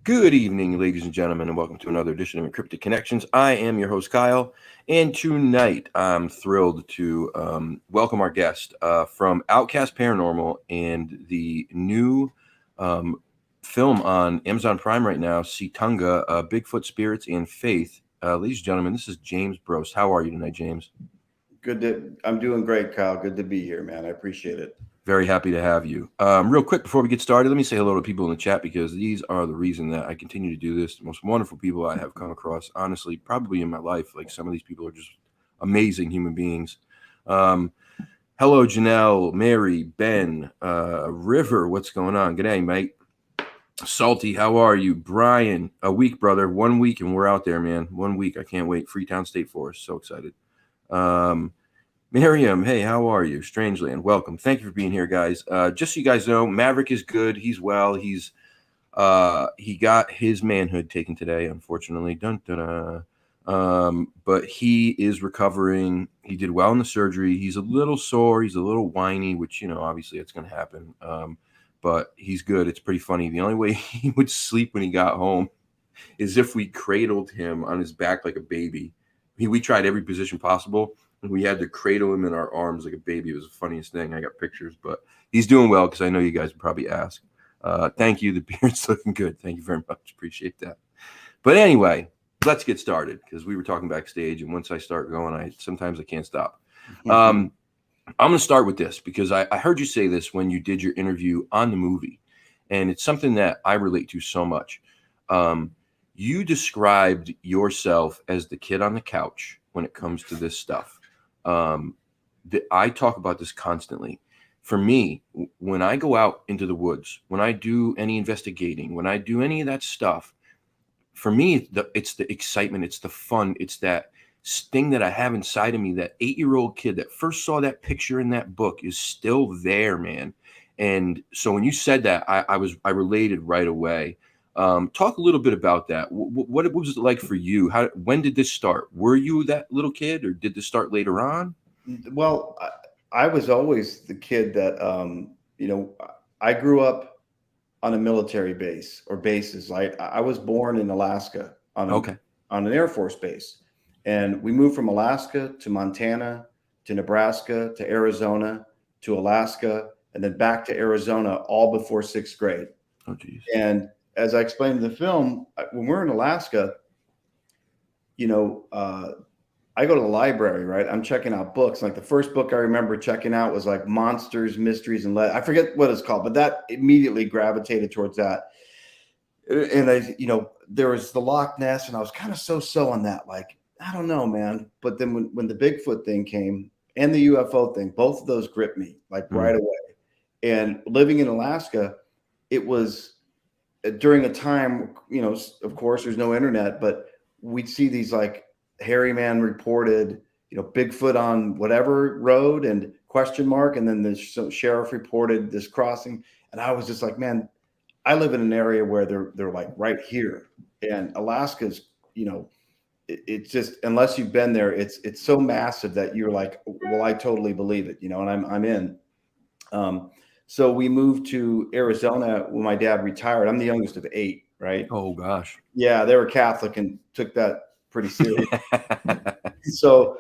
Good evening, ladies and gentlemen, and welcome to another edition of Encrypted Connections. I am your host, Kyle, and tonight I'm thrilled to welcome our guest from OutKast Paranormal and the new film on Amazon Prime right now, Ci'Tonga, Bigfoot, Spirits, and Faith. Ladies and gentlemen, this is James Brost. How are you tonight, James? I'm doing great, Kyle. Good to be here, man. I appreciate it. Very happy to have you. Real quick, before we get started, let me say hello to people in the chat because these are the reason that I continue to do this. The most wonderful people I have come across, honestly, probably in my life. Like, some of these people are just amazing human beings. Hello, Janelle, Mary, Ben, River. What's going on? G'day, mate. Salty, how are you? Brian, a week, brother. 1 week, and we're out there, man. 1 week. I can't wait. Freetown State Forest. So excited. Miriam, hey, how are you? Strangeland, welcome. Thank you for being here, guys. Just so you guys know, Maverick is good. He's well. He got his manhood taken today, unfortunately. Dun, dun, dun. But he is recovering. He did well in the surgery. He's a little sore. He's a little whiny, which, obviously it's going to happen. But he's good. It's pretty funny. The only way he would sleep when he got home is if we cradled him on his back like a baby. We tried every position possible. We had to cradle him in our arms like a baby. It was the funniest thing. I got pictures, but he's doing well because I know you guys would probably ask. Thank you. The beard's looking good. Thank you very much. Appreciate that. But anyway, let's get started because we were talking backstage, and once I start going, sometimes I can't stop. I'm going to start with this because I heard you say this when you did your interview on the movie, and it's something that I relate to so much. You described yourself as the kid on the couch when it comes to this stuff. I talk about this constantly. For me, when I go out into the woods, when I do any investigating, when I do any of that stuff, for me, it's the excitement, it's the fun, it's that sting that I have inside of me. That 8-year-old kid that first saw that picture in that book is still there, man. And so when you said that, I related right away. Talk a little bit about that. What was it like for you? When did this start? Were you that little kid, or did this start later on? Well, I was always the kid that, I grew up on a military base or bases. I was born in Alaska on an Air Force base. And we moved from Alaska to Montana, to Nebraska, to Arizona, to Alaska, and then back to Arizona, all before 6th grade. Oh, geez. And as I explained in the film, when we're in Alaska, I go to the library, right? I'm checking out books. Like the first book I remember checking out was like Monsters, Mysteries, and I forget what it's called, but that immediately gravitated towards that. And there was the Loch Ness, and I was kind of so on that. Like, I don't know, man. But then when the Bigfoot thing came and the UFO thing, both of those gripped me like right away. And living in Alaska, it was during a time, of course, there's no internet, but we'd see these like hairy man reported, Bigfoot on whatever road and question mark. And then the sheriff reported this crossing. And I was just like, man, I live in an area where they're like right here. And Alaska's, it's just, unless you've been there, it's so massive that you're like, well, I totally believe it, and I'm in. So we moved to Arizona when my dad retired. I'm the youngest of 8, right? Oh gosh. Yeah, they were Catholic and took that pretty serious. So,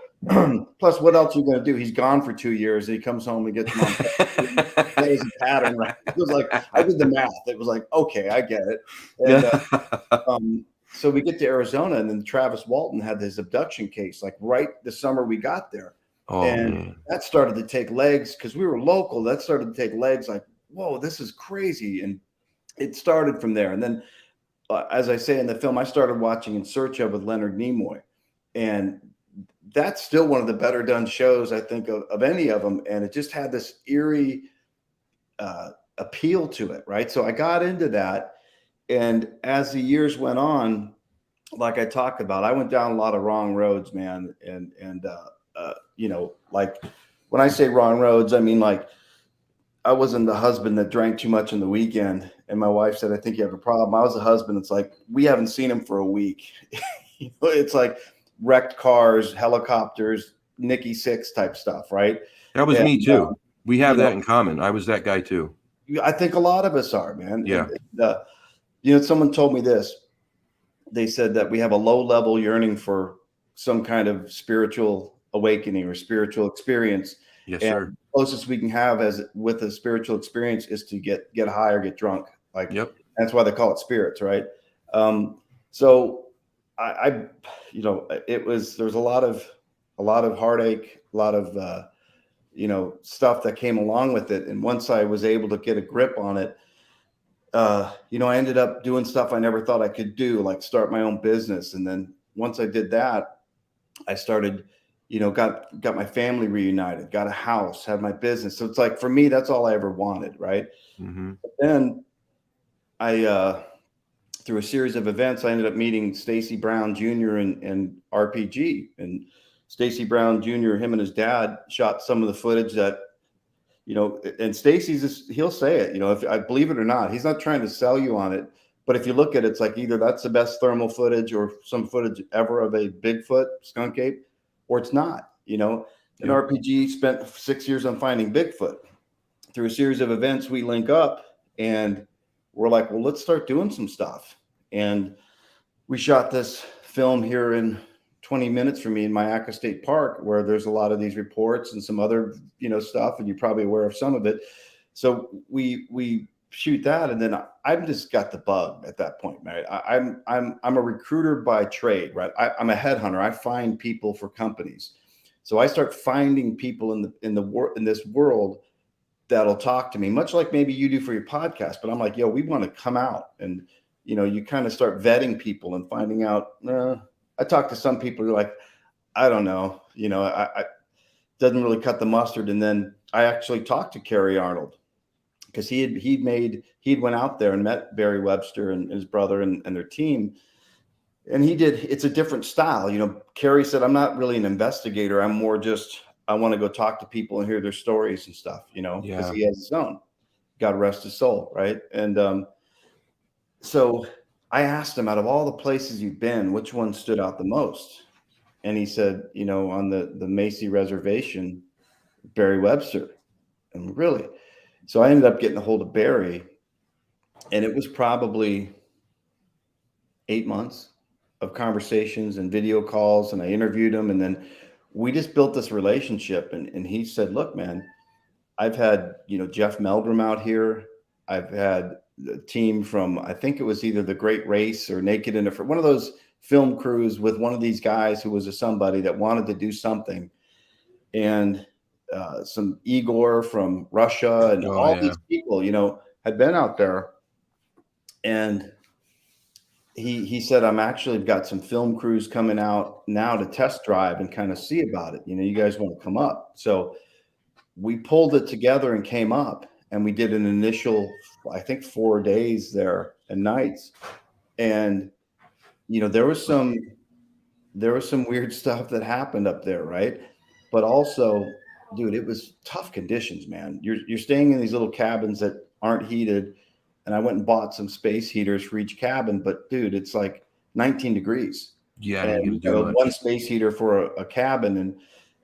plus, what else are you going to do? He's gone for 2 years, and he comes home and gets mom. That was a pattern, right? It was like I did the math. It was like, okay, I get it. And so we get to Arizona, and then Travis Walton had his abduction case, like right the summer we got there. Oh, and man. that started to take legs because we were local. That started to take legs, like, whoa, this is crazy. And it started from there. And then, as I say in the film, I started watching In Search of with Leonard Nimoy, and that's still one of the better done shows, I think, of any of them. And it just had this eerie appeal to it, right? So I got into that. And as the years went on, like I talked about, I went down a lot of wrong roads, man. And like when I say wrong roads, I mean, like, I wasn't the husband that drank too much in the weekend. And my wife said, I think you have a problem. I was a husband. It's like, we haven't seen him for a week. It's like wrecked cars, helicopters, Nikki Sixx type stuff, right? That was me too. We have that in common. I was that guy too. I think a lot of us are, man. Yeah. And, someone told me this. They said that we have a low level yearning for some kind of spiritual awakening or spiritual experience. Yes, and sir. the closest we can have with a spiritual experience is to get high or get drunk. Like, yep. That's why they call it spirits, right? So I there was a lot of heartache, a lot of stuff that came along with it. And once I was able to get a grip on it, I ended up doing stuff I never thought I could do, like start my own business. And then once I did that, I started, got my family reunited, got a house, had my business. So it's like, for me, that's all I ever wanted. Right. Mm-hmm. But then I, through a series of events, I ended up meeting Stacy Brown Jr. and RPG. And Stacy Brown Jr., him and his dad shot some of the footage that, and Stacy's, he'll say it, if I believe it or not, he's not trying to sell you on it. But if you look at it, it's like either that's the best thermal footage or some footage ever of a Bigfoot skunk ape, or it's not, And RPG spent 6 years on finding Bigfoot. Through a series of events, we link up and we're like, well, let's start doing some stuff. And we shot this film here in 20 minutes from me in Mayaca State Park, where there's a lot of these reports and some other, stuff, and you're probably aware of some of it. So we shoot that, and then I've just got the bug at that point, man. I'm a recruiter by trade, right? I'm a headhunter. I find people for companies. So I start finding people in this world that'll talk to me, much like maybe you do for your podcast. But I'm like, yo, we want to come out, and you kind of start vetting people and finding out. I talk to some people who are like, I don't know, I doesn't really cut the mustard. And then I actually talked to Kerry Arnold, because he'd went out there and met Barry Webster and his brother and their team. And it's a different style. Kerry said, I'm not really an investigator. I'm more just, I want to go talk to people and hear their stories and stuff, because he has his own. God rest his soul. Right. And so I asked him, out of all the places you've been, which one stood out the most? And he said, on the Macy Reservation, Barry Webster. And really? So I ended up getting a hold of Barry, and it was probably 8 months of conversations and video calls, and I interviewed him, and then we just built this relationship. And he said, look, man, I've had, Jeff Meldrum out here. I've had the team from, I think it was either The Great Race or Naked and Afraid, one of those film crews with one of these guys who was a somebody that wanted to do something. And some Igor from Russia and these people, had been out there. And he said, I'm actually got some film crews coming out now to test drive and kind of see about it. You guys want to come up. So we pulled it together and came up, and we did an initial, I think, 4 days there and nights. And, there was some weird stuff that happened up there. Right. But also, dude, it was tough conditions, man. You're staying in these little cabins that aren't heated. And I went and bought some space heaters for each cabin, but dude, it's like 19 degrees. Yeah. And one space heater for a cabin.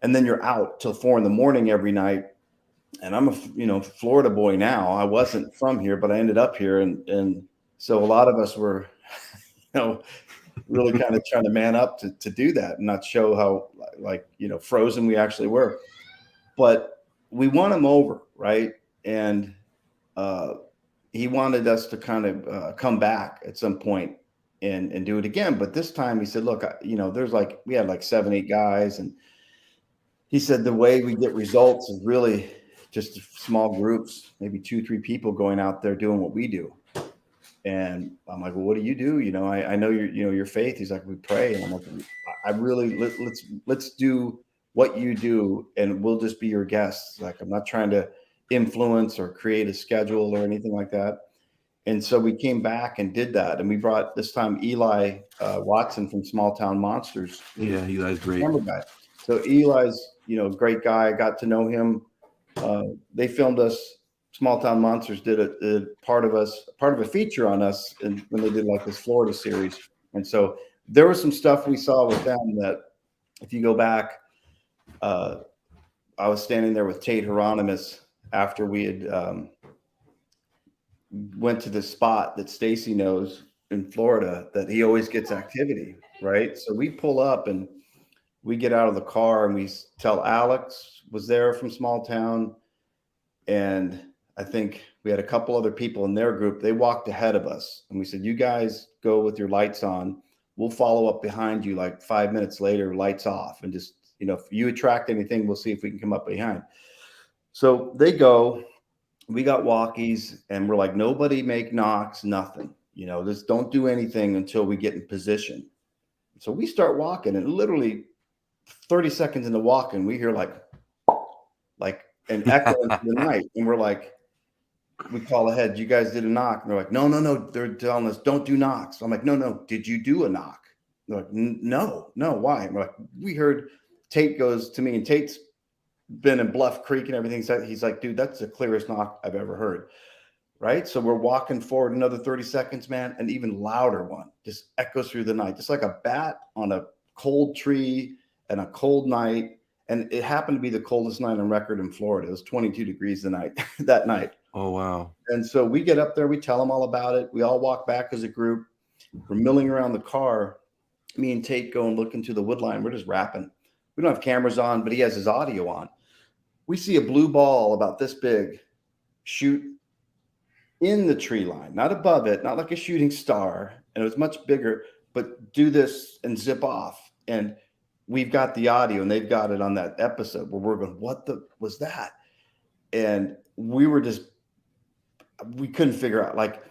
And then you're out till 4 a.m. every night. and I'm a Florida boy now. I wasn't from here, but I ended up here, and so a lot of us were, really kind of trying to man up to do that and not show how like frozen we actually were. But we won him over, right? And he wanted us to kind of come back at some point and do it again. But this time he said, look, there's we had like 7, 8 guys. And he said, the way we get results is really just small groups, maybe 2, 3 people going out there doing what we do. And I'm like, well, what do you do? I know your faith. He's like, we pray. And I'm like, I really, let's do what you do, and we'll just be your guests. Like, I'm not trying to influence or create a schedule or anything like that. And so we came back and did that. And we brought this time Eli Watson from Small Town Monsters. Yeah, Eli's great. Guy. So Eli's, great guy. I got to know him. They filmed us. Small Town Monsters did a part of a feature on us, and when they did like this Florida series. And so there was some stuff we saw with them that, if you go back, I was standing there with Tate Hieronymus after we had went to the spot that Stacy knows in Florida that he always gets activity, right? So we pull up and we get out of the car and we tell Alex was there from Small Town, and I think we had a couple other people in their group. They walked ahead of us, and we said, you guys go with your lights on. We'll follow up behind you. Like 5 minutes later, lights off, and just, if you attract anything, we'll see if we can come up behind. So they go, we got walkies, and we're like, nobody make knocks, nothing, just don't do anything until we get in position. So we start walking, and literally 30 seconds into walking, we hear like an echo into the night. And we're like, we call ahead, you guys did a knock. And they're like, no, they're telling us don't do knocks. I'm like, no, did you do a knock? They're like, no, why? And we're like, we heard. Tate goes to me, and Tate's been in Bluff Creek and everything. So he's like, dude, that's the clearest knock I've ever heard. Right. So we're walking forward another 30 seconds, man. An even louder one just echoes through the night, just like a bat on a cold tree and a cold night. And it happened to be the coldest night on record in Florida. It was 22 degrees that night. Oh, wow. And so we get up there, we tell them all about it. We all walk back as a group. We're milling around the car. Me and Tate go and look into the wood line. We're just rapping. We don't have cameras on, but he has his audio on. We see a blue ball about this big shoot in the tree line, not above it, not like a shooting star. And it was much bigger, but do this and zip off. And we've got the audio, and they've got it on that episode where we're going, what was that? And we couldn't figure out, like,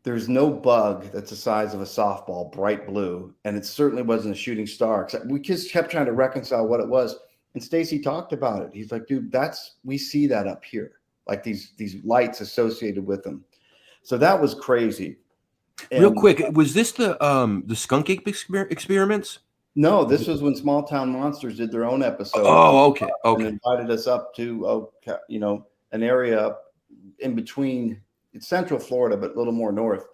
there's no bug that's the size of a softball, bright blue. And it certainly wasn't a shooting star. Except we just kept trying to reconcile what it was. And Stacy talked about it. He's like, dude, we see that up here, like these lights associated with them. So that was crazy. And, real quick, was this the skunk ape experiments? No, this was when Small Town Monsters did their own episode. Oh, okay. And invited us up to, an area in between. It's Central Florida, but a little more north.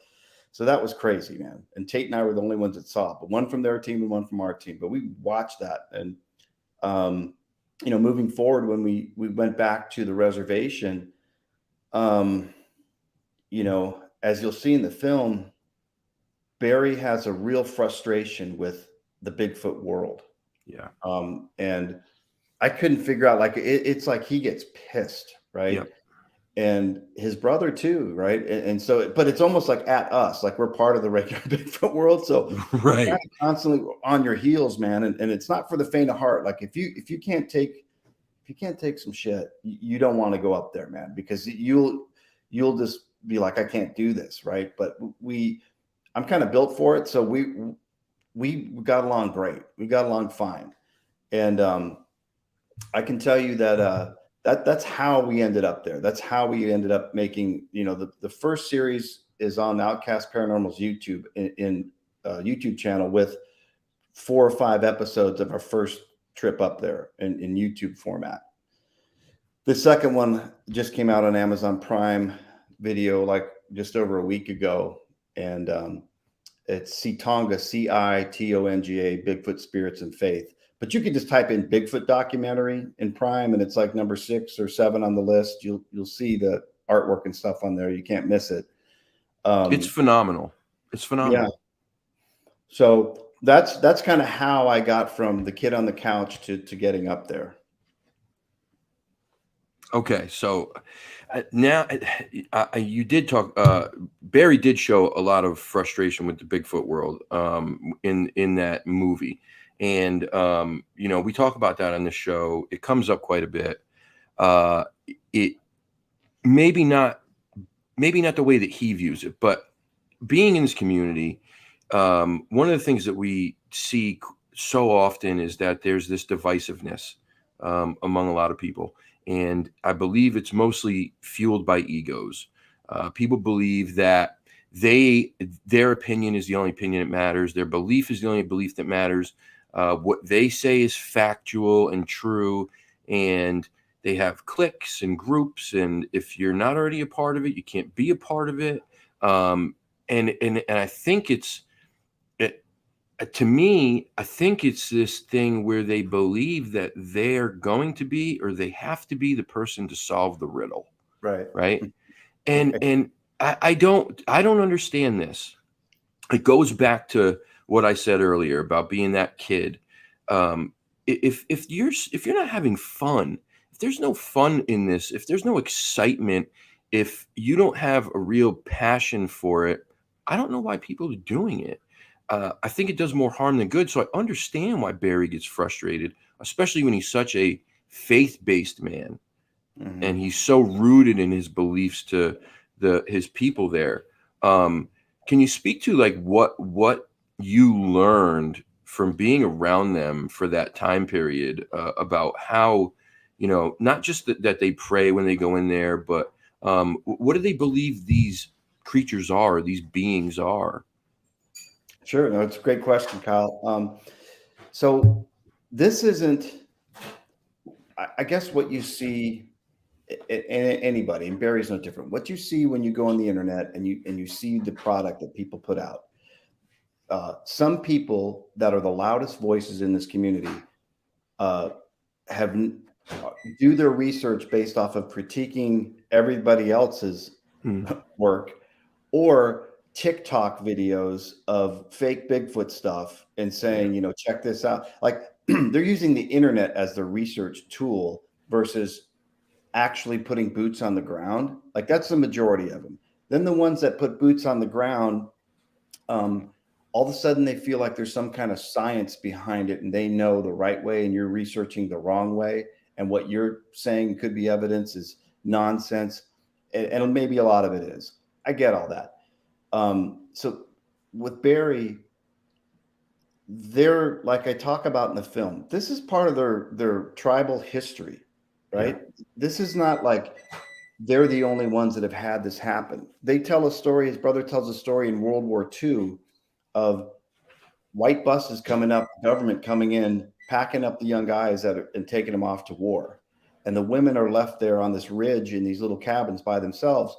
So that was crazy, man. And Tate and I were the only ones that saw it, but one from their team and one from our team. But we watched that. And, moving forward, when we went back to the reservation, as you'll see in the film, Barry has a real frustration with the Bigfoot world. Yeah. And I couldn't figure out, like, it's like he gets pissed, right? Yep. And his brother too, right? And so, but it's almost like at us, like we're part of the regular Bigfoot world. So right, you're constantly on your heels, man. And it's not for the faint of heart. Like if you can't take some shit, you don't want to go up there, man, because you'll just be like, I can't do this, right? But I'm kind of built for it, so we got along great. We got along fine, and I can tell you that. That's how we ended up there. That's how we ended up making, the first series is on OutKast Paranormal's YouTube in YouTube channel with 4 or 5 episodes of our first trip up there in YouTube format. The second one just came out on Amazon Prime Video like just over a week ago. And it's Ci'Tonga, Ci'Tonga, Bigfoot, Spirits, and Faith. But you can just type in Bigfoot documentary in Prime, and it's like number 6 or 7 on the list. You'll see the artwork and stuff on there. You can't miss it. It's phenomenal. It's phenomenal. Yeah. So that's kind of how I got from the kid on the couch to getting up there. Okay, so now you did talk. Barry did show a lot of frustration with the Bigfoot world in that movie, and you know, we talk about that on the show. It comes up quite a bit. It maybe not the way that he views it, but being in this community, one of the things that we see so often is that there's this divisiveness among a lot of people. And I believe it's mostly fueled by egos. People believe that their opinion is the only opinion that matters. Their belief is the only belief that matters. What they say is factual and true. And they have cliques and groups. And if you're not already a part of it, you can't be a part of it. And I think to me, I think it's this thing where they believe that they're going to be, or they have to be, the person to solve the riddle. Right. And I don't understand this. It goes back to what I said earlier about being that kid. If you're not having fun, if there's no fun in this, if there's no excitement, if you don't have a real passion for it, I don't know why people are doing it. I think it does more harm than good. So I understand why Barry gets frustrated, especially when he's such a faith-based man, and he's so rooted in his beliefs to his people there. Can you speak to like what you learned from being around them for that time period about how, you know, not just that they pray when they go in there, but what do they believe these creatures are, these beings are? Sure. No, it's a great question, Kyle. So this isn't, I guess, what you see in anybody, and Barry's no different. What you see when you go on the internet and you see the product that people put out. Some people that are the loudest voices in this community do their research based off of critiquing everybody else's work, or TikTok videos of fake Bigfoot stuff and saying, you know, check this out. Like they're using the internet as their research tool versus actually putting boots on the ground. Like that's the majority of them. Then the ones that put boots on the ground, all of a sudden they feel like there's some kind of science behind it and they know the right way and you're researching the wrong way. And what you're saying could be evidence is nonsense. And maybe a lot of it is. I get all that. So with Barry, they're, like I talk about in the film, this is part of their tribal history, right? Yeah. This is not like they're the only ones that have had this happen. They tell a story, his brother tells a story in World War II of white buses coming up, government coming in, packing up the young guys and taking them off to war. And the women are left there on this ridge in these little cabins by themselves.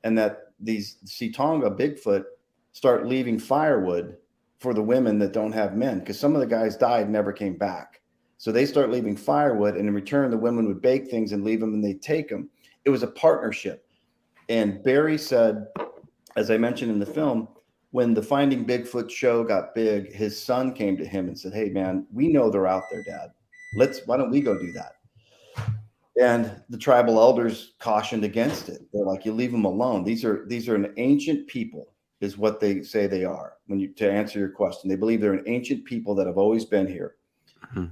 And that these Ci'Tonga Bigfoot start leaving firewood for the women that don't have men, because some of the guys died and never came back. So they start leaving firewood, and in return, the women would bake things and leave them, and they'd take them. It was a partnership. And Barry said, as I mentioned in the film, when the Finding Bigfoot show got big, his son came to him and said, "Hey, man, we know they're out there, Dad. Why don't we go do that?" And the tribal elders cautioned against it. They're like, "You leave them alone. These are an ancient people," is what they say they are. To answer your question, they believe they're an ancient people that have always been here. Mm-hmm.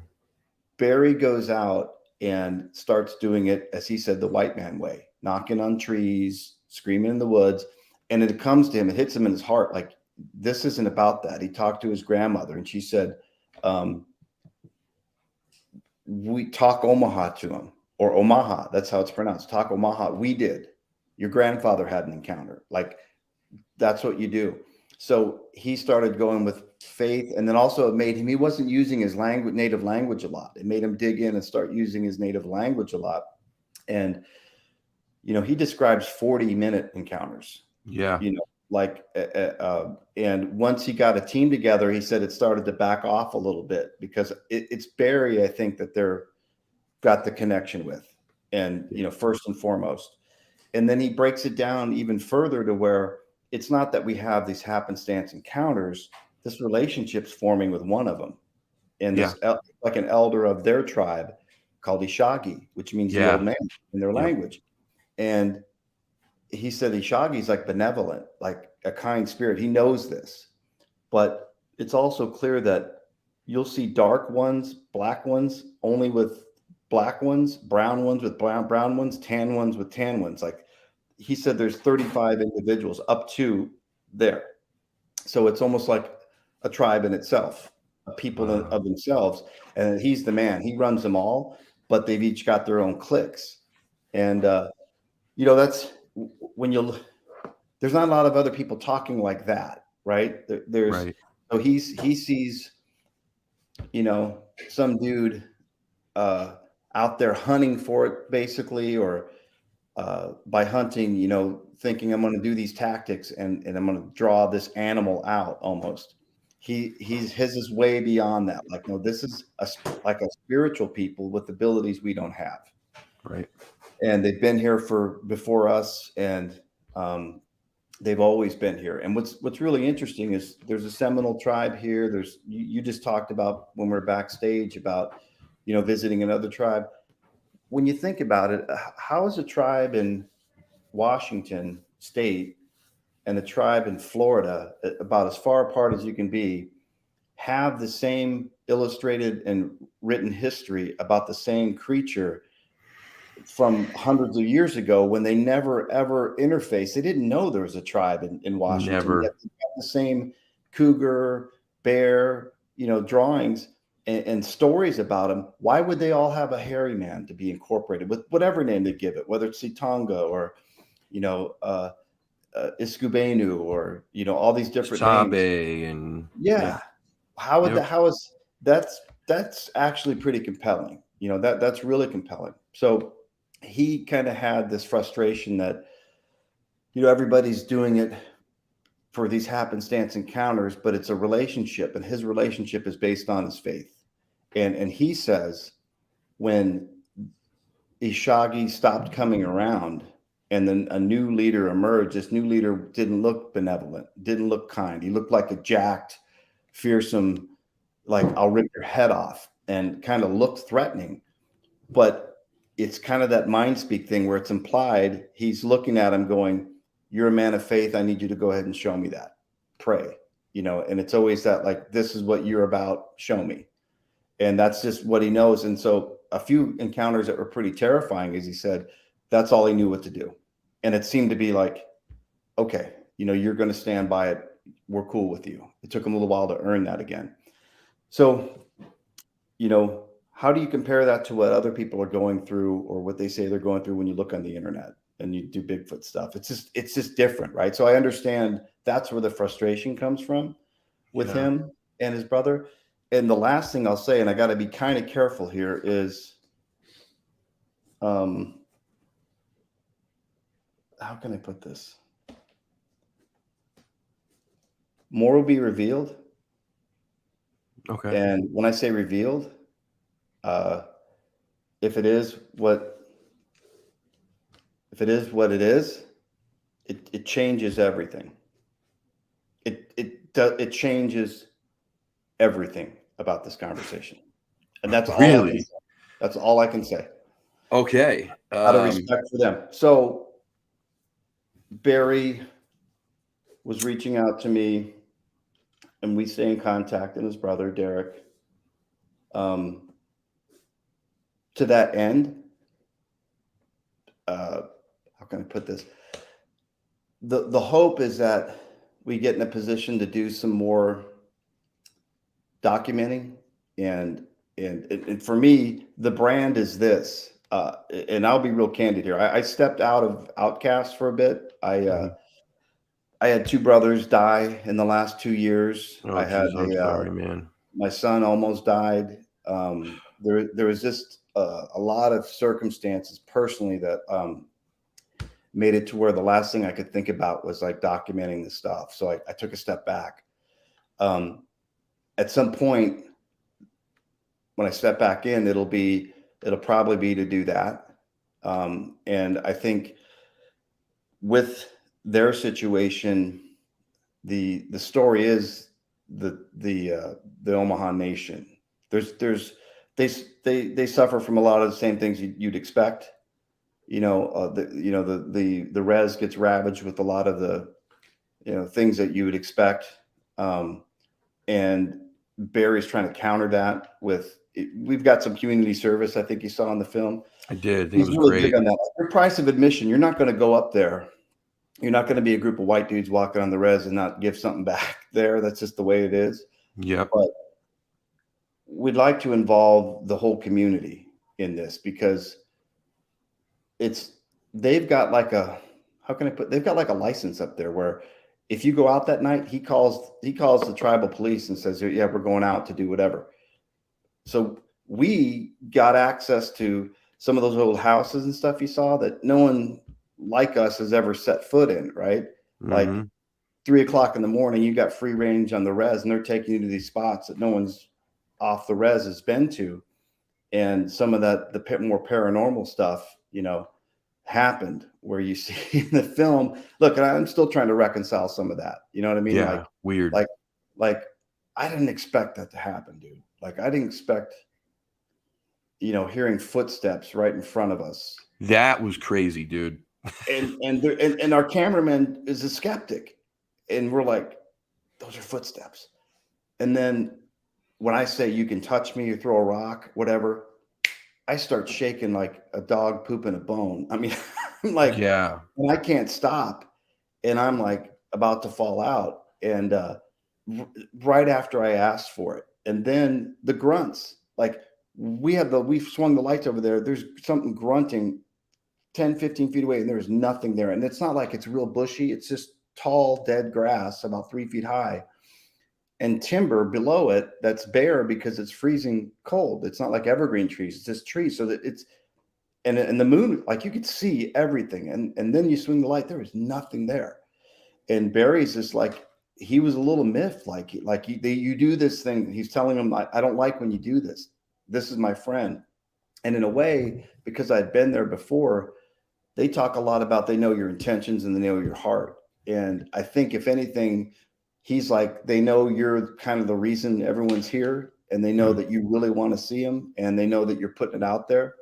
Barry goes out and starts doing it, as he said, the white man way, knocking on trees, screaming in the woods. And it comes to him, it hits him in his heart. Like, this isn't about that. He talked to his grandmother and she said, we talk Omaha to him. Or Omaha, that's how it's pronounced. Talk Omaha. We did. Your grandfather had an encounter. Like, that's what you do. So he started going with faith, and then also it made him, he wasn't using his native language a lot. It made him dig in and start using his native language a lot. And, you know, he describes 40-minute encounters. Yeah. You know, And once he got a team together, he said it started to back off a little bit because it's Barry, I think, that they're got the connection with, and first and foremost. And then he breaks it down even further to where it's not that we have these happenstance encounters. This relationship's forming with one of them, and this like an elder of their tribe called Ishagi, which means the old man in their language. And he said Ishagi's like benevolent, like a kind spirit. He knows this, but it's also clear that you'll see dark ones, black ones only with black ones, brown ones with brown ones, tan ones with tan ones. Like he said, there's 35 individuals up to there. So it's almost like a tribe in itself, a people of themselves. And he's the man. He runs them all, but they've each got their own cliques. And, that's when there's not a lot of other people talking like that, right? So he sees, some dude out there hunting for it, basically, or by hunting, thinking I'm going to do these tactics and I'm going to draw this animal out almost. His is way beyond that. Like, no, this is like a spiritual people with abilities we don't have. Right. And they've been here before us, and they've always been here. And what's really interesting is there's a Seminole tribe here. There's you just talked about when we're backstage about visiting another tribe. When you think about it, how is a tribe in Washington State and a tribe in Florida, about as far apart as you can be, have the same illustrated and written history about the same creature from hundreds of years ago when they never ever interfaced? They didn't know there was a tribe in Washington. Never. Yet they got the same cougar, bear, drawings and stories about them. Why would they all have a hairy man to be incorporated with whatever name they give it, whether it's Ci'Tonga or Iskubenu or all these different names. And That's actually pretty compelling. That's really compelling. So he kind of had this frustration that everybody's doing it for these happenstance encounters, but it's a relationship, and his relationship is based on his faith. And he says when Ishagi stopped coming around and then a new leader emerged, this new leader didn't look benevolent, didn't look kind. He looked like a jacked, fearsome, like I'll rip your head off, and kind of looked threatening. But it's kind of that mind speak thing where it's implied he's looking at him going, you're a man of faith. I need you to go ahead and show me that. Pray, and it's always that, like, this is what you're about. Show me. And that's just what he knows. And so a few encounters that were pretty terrifying, as he said, that's all he knew what to do. And it seemed to be like, okay, you're going to stand by it. We're cool with you. It took him a little while to earn that again. So, how do you compare that to what other people are going through or what they say they're going through when you look on the internet and you do Bigfoot stuff? It's just different, right? So I understand that's where the frustration comes from with him and his brother. And the last thing I'll say, and I got to be kind of careful here, is how can I put this? More will be revealed. Okay. And when I say revealed, if it is what it is, it changes everything. It changes everything about this conversation, and that's really that's all I can say. Okay. Out of respect for them. So Barry was reaching out to me, and we stay in contact, and his brother Derek. To that end, how can I put this? The hope is that we get in a position to do some more documenting, and for me, the brand is this. And I'll be real candid here. I stepped out of OutKast for a bit. I had two brothers die in the last 2 years. I'm sorry, man. My son almost died. There was just a lot of circumstances personally that made it to where the last thing I could think about was like documenting the stuff. So I took a step back. At some point, when I step back in, it'll probably be to do that. And I think with their situation, the story is the Omaha Nation. They suffer from a lot of the same things you'd expect. The res gets ravaged with a lot of the things that you would expect, and Barry's trying to counter that with. We've got some community service. I think you saw in the film. I did. I think He's it was really great. big on that. The price of admission. You're not going to go up there. You're not going to be a group of white dudes walking on the res and not give something back there. That's just the way it is. Yep. But we'd like to involve the whole community in this because they've got like they've got like a license up there where if you go out that night, he calls the tribal police and says, yeah, we're going out to do whatever. So we got access to some of those old houses and stuff you saw that no one like us has ever set foot in, right? Mm-hmm. Like 3 o'clock in the morning, you got free range on the res and they're taking you to these spots that no one's off the res has been to. And some of the more paranormal stuff, happened where you see in the film. Look, and I'm still trying to reconcile some of that. You know what I mean? Yeah, weird. Like I didn't expect that to happen, dude. Like I didn't expect, hearing footsteps right in front of us. That was crazy, dude. and our cameraman is a skeptic, and we're like, those are footsteps. And then when I say you can touch me or throw a rock, whatever, I start shaking like a dog pooping a bone. I mean, I'm like, yeah, and I can't stop, and I'm like about to fall out. And right after I asked for it, and then the grunts, like we've swung the lights over there. There's something grunting 10, 15 feet away, and there's nothing there. And it's not like it's real bushy. It's just tall, dead grass about 3 feet high. And timber below it that's bare because it's freezing cold. It's not like evergreen trees, it's just trees. So that and the moon, like you could see everything. And then you swing the light, there was nothing there. And Barry's just like, he was a little miffed, you do this thing. He's telling him, I don't like when you do this. This is my friend. And in a way, because I'd been there before, they talk a lot about, they know your intentions and they know your heart. And I think if anything, he's like, they know you're kind of the reason everyone's here, and they know that you really want to see them, and they know that you're putting it out there.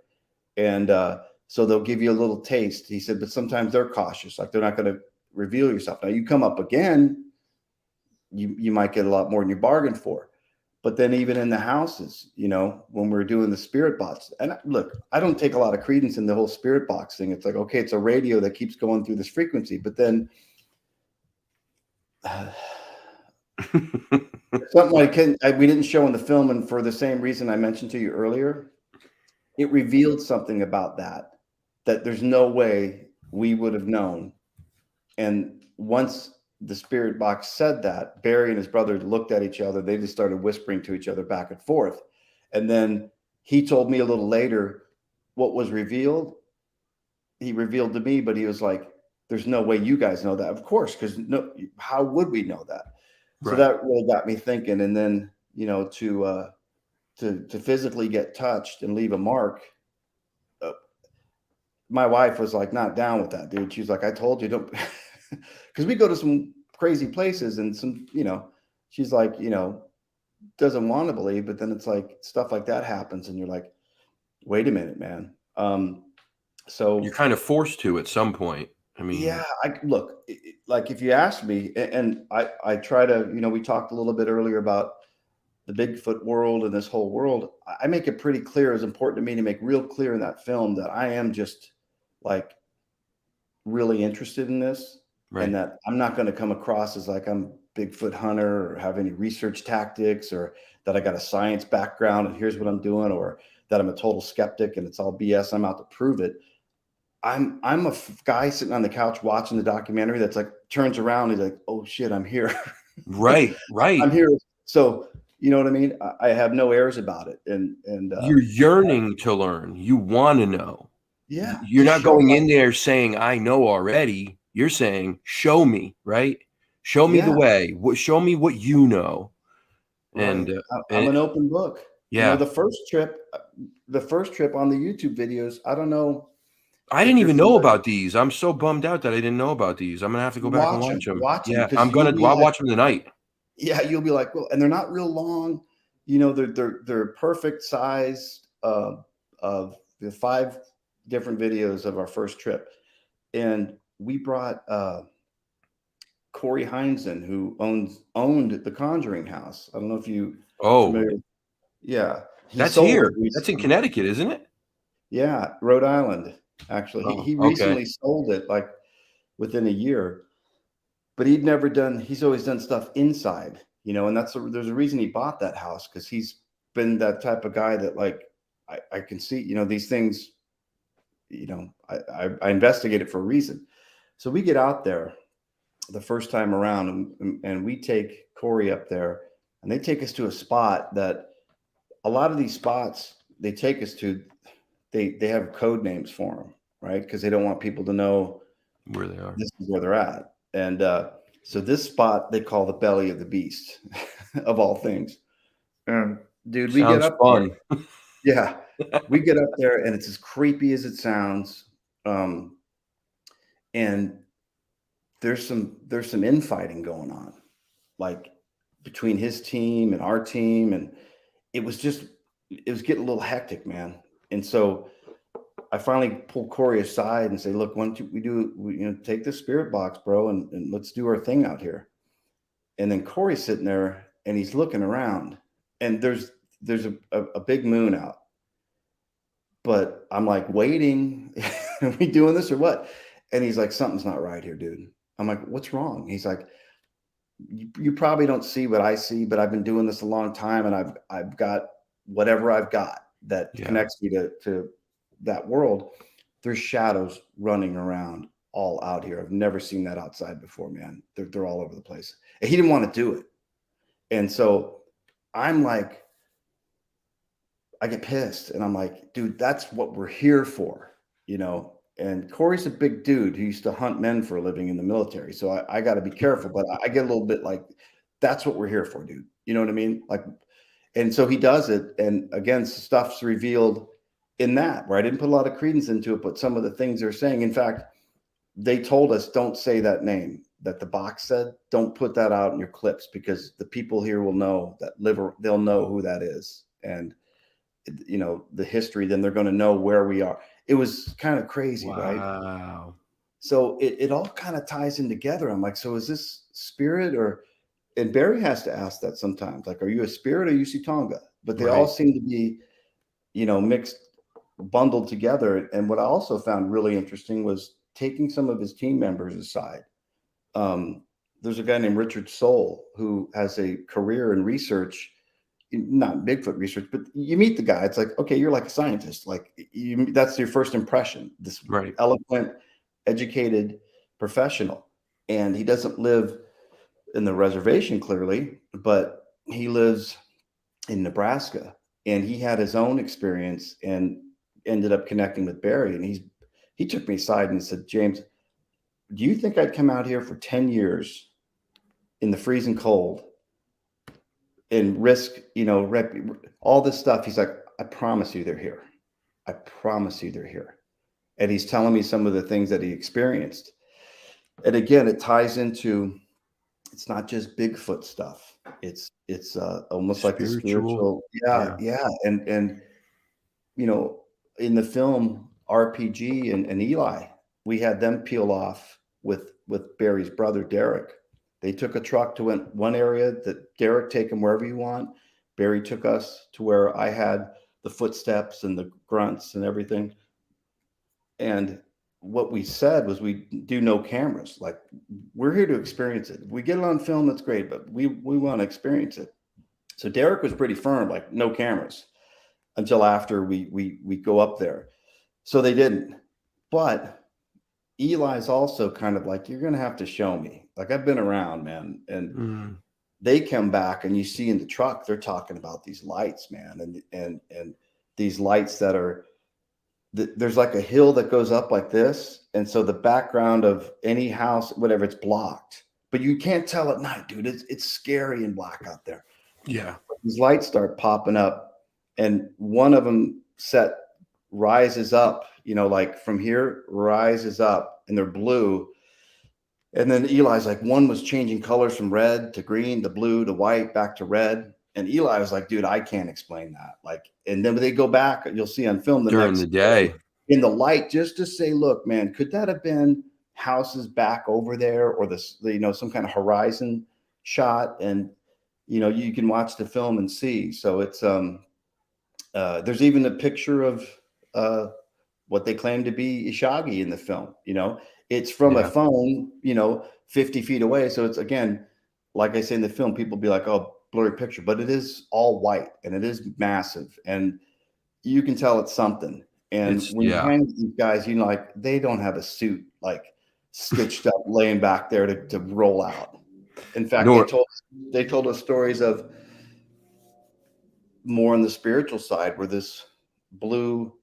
And so they'll give you a little taste. He said, but sometimes they're cautious. Like they're not going to reveal yourself. Now you come up again, you might get a lot more than you bargained for. But then even in the houses, when we're doing the spirit box, and look, I don't take a lot of credence in the whole spirit box thing. It's like, okay, it's a radio that keeps going through this frequency, but then something we didn't show in the film, and for the same reason I mentioned to you earlier, it revealed something about that there's no way we would have known. And once the spirit box said that, Barry and his brother looked at each other. They just started whispering to each other back and forth. And then he told me a little later what was revealed. He revealed to me, but he was like, there's no way you guys know that. Of course, because how would we know that? Right. So that really got me thinking. And then, to physically get touched and leave a mark. My wife was like, not down with that, dude. She's like, I told you, don't, because we go to some crazy places and some, she's like, doesn't want to believe, but then it's like stuff like that happens and you're like, wait a minute, man. So you're kind of forced to at some point. I mean, yeah, look, like if you ask me, and I try to, we talked a little bit earlier about the Bigfoot world and this whole world. I make it pretty clear. It's important to me to make real clear in that film that I am just like really interested in this, right, and that I'm not going to come across as like I'm Bigfoot hunter or have any research tactics or that I got a science background and here's what I'm doing, or that I'm a total skeptic and it's all BS. I'm out to prove it. I'm a guy sitting on the couch watching the documentary that's like turns around and he's like, oh shit, I'm here. Right. I'm here. So you know what I mean? I have no airs about it. And you're yearning to learn. You want to know. Yeah, You're just not show going like, in there saying, I know already. You're saying, show me, right? Show me the yeah, way. Show me what you know. right. I'm And an open book. You know, yeah, the first trip on the YouTube videos, I don't know I if didn't you're even know familiar. about these. I'm so bummed out that I didn't know about these. I'm gonna have to go back and watch them. Watch them, Yeah, because you'll be I'll like, watch them tonight. yeah, you'll be like, well, and they're not real long. You know, they're perfect size of the 5 different videos of our first trip. And we brought Corey Heinzen, who owned the Conjuring House. I don't know if you Oh, familiar. Yeah, he that's sold it here. That's in recently. Connecticut, isn't it? Yeah, Rhode Island. Actually, Oh, he okay. recently sold it like within a year. But he's always done stuff inside, and there's a reason he bought that house, because he's been that type of guy that, like, I can see, these things, I investigate it for a reason. So we get out there the first time around, and we take Corey up there, and they take us to a spot that a lot of these spots they take us to, they have code names for them, right? Because they don't want people to know Where they are. this is where they're at. And so this spot they call the belly of the beast, of all things. And dude, we get Sounds up there. fun. Yeah, we get up there, and it's as creepy as it sounds. And there's some infighting going on, like between his team and our team, and it was getting a little hectic, man. And so I finally pull Corey aside and say, "Look, why don't we take this spirit box, bro, and let's do our thing out here." And then Corey's sitting there and he's looking around, and there's a big moon out. But I'm like waiting, are we doing this or what? And he's like, "Something's not right here, dude." I'm like, "What's wrong?" He's like, you probably don't see what I see, but I've been doing this a long time, and I've got whatever I've got that Yeah. connects me to that world. There's shadows running around all out here. I've never seen that outside before, man. They're all over the place. And he didn't want to do it. And so I'm like, I get pissed, and I'm like, dude, that's what we're here for. And Corey's a big dude who used to hunt men for a living in the military. So I got to be careful, but I get a little bit like, that's what we're here for, dude. You know what I mean? Like, and so he does it. And again, stuff's revealed in that, where I didn't put a lot of credence into it, but some of the things they're saying, in fact, they told us, don't say that name that the box said. Don't put that out in your clips, because the people here will know that they'll know who that is. And, the history, then they're going to know where we are. It was kind of crazy, right? Wow. So it all kind of ties in together. I'm like, so is this spirit, and Barry has to ask that sometimes, like, are you a spirit or are you Ci'Tonga? But they all Right. seem to be, mixed, bundled together. And what I also found really interesting was taking some of his team members aside. There's a guy named Richard Soul who has a career in research, not Bigfoot research, but you meet the guy. It's like, okay, you're like a scientist. Like, that's your first impression. This Right. eloquent, educated professional. And he doesn't live in the reservation, clearly, but he lives in Nebraska, and he had his own experience and ended up connecting with Barry. And he took me aside and said, "James, do you think I'd come out here for 10 years in the freezing cold and risk, all this stuff?" He's like, "I promise you they're here. I promise you they're here." And he's telling me some of the things that he experienced. And again, it ties into, it's not just Bigfoot stuff. It's almost like the Spiritual. spiritual. Yeah, Yeah. yeah. And in the film RPG and Eli, we had them peel off with Barry's brother Derek. They took a truck to one area, that Derek, take him wherever you want. Barry took us to where I had the footsteps and the grunts and everything. And what we said was, we do no cameras. Like, we're here to experience it. If we get it on film, that's great, but we want to experience it. So Derek was pretty firm, like, no cameras until after we go up there. So they didn't. But Eli's also kind of like, you're going to have to show me. Like, I've been around, man. And they come back, and you see in the truck, they're talking about these lights, man. And these lights that are there's like a hill that goes up like this, and so the background of any house, whatever, it's blocked, but you can't tell at night, dude. It's scary and black out there. Yeah. These lights start popping up, and one of them rises up, like from here, rises up, and they're blue. And then Eli's like, one was changing colors from red to green to blue to white back to red. And Eli was like, dude, I can't explain that. Like, and then when they go back, you'll see on film During the day in the light, just to say, look, man, could that have been houses back over there, or some kind of horizon shot? And you can watch the film and see. So it's there's even a picture of what they claim to be Ishagi in the film. It's from a phone, 50 feet away. So it's, again, like I say in the film, people be like, oh, blurry picture, but it is all white and it is massive, and you can tell it's something. And when you hang with these guys, like, they don't have a suit like stitched up laying back there to roll out. In fact, they told us stories of more on the spiritual side, where this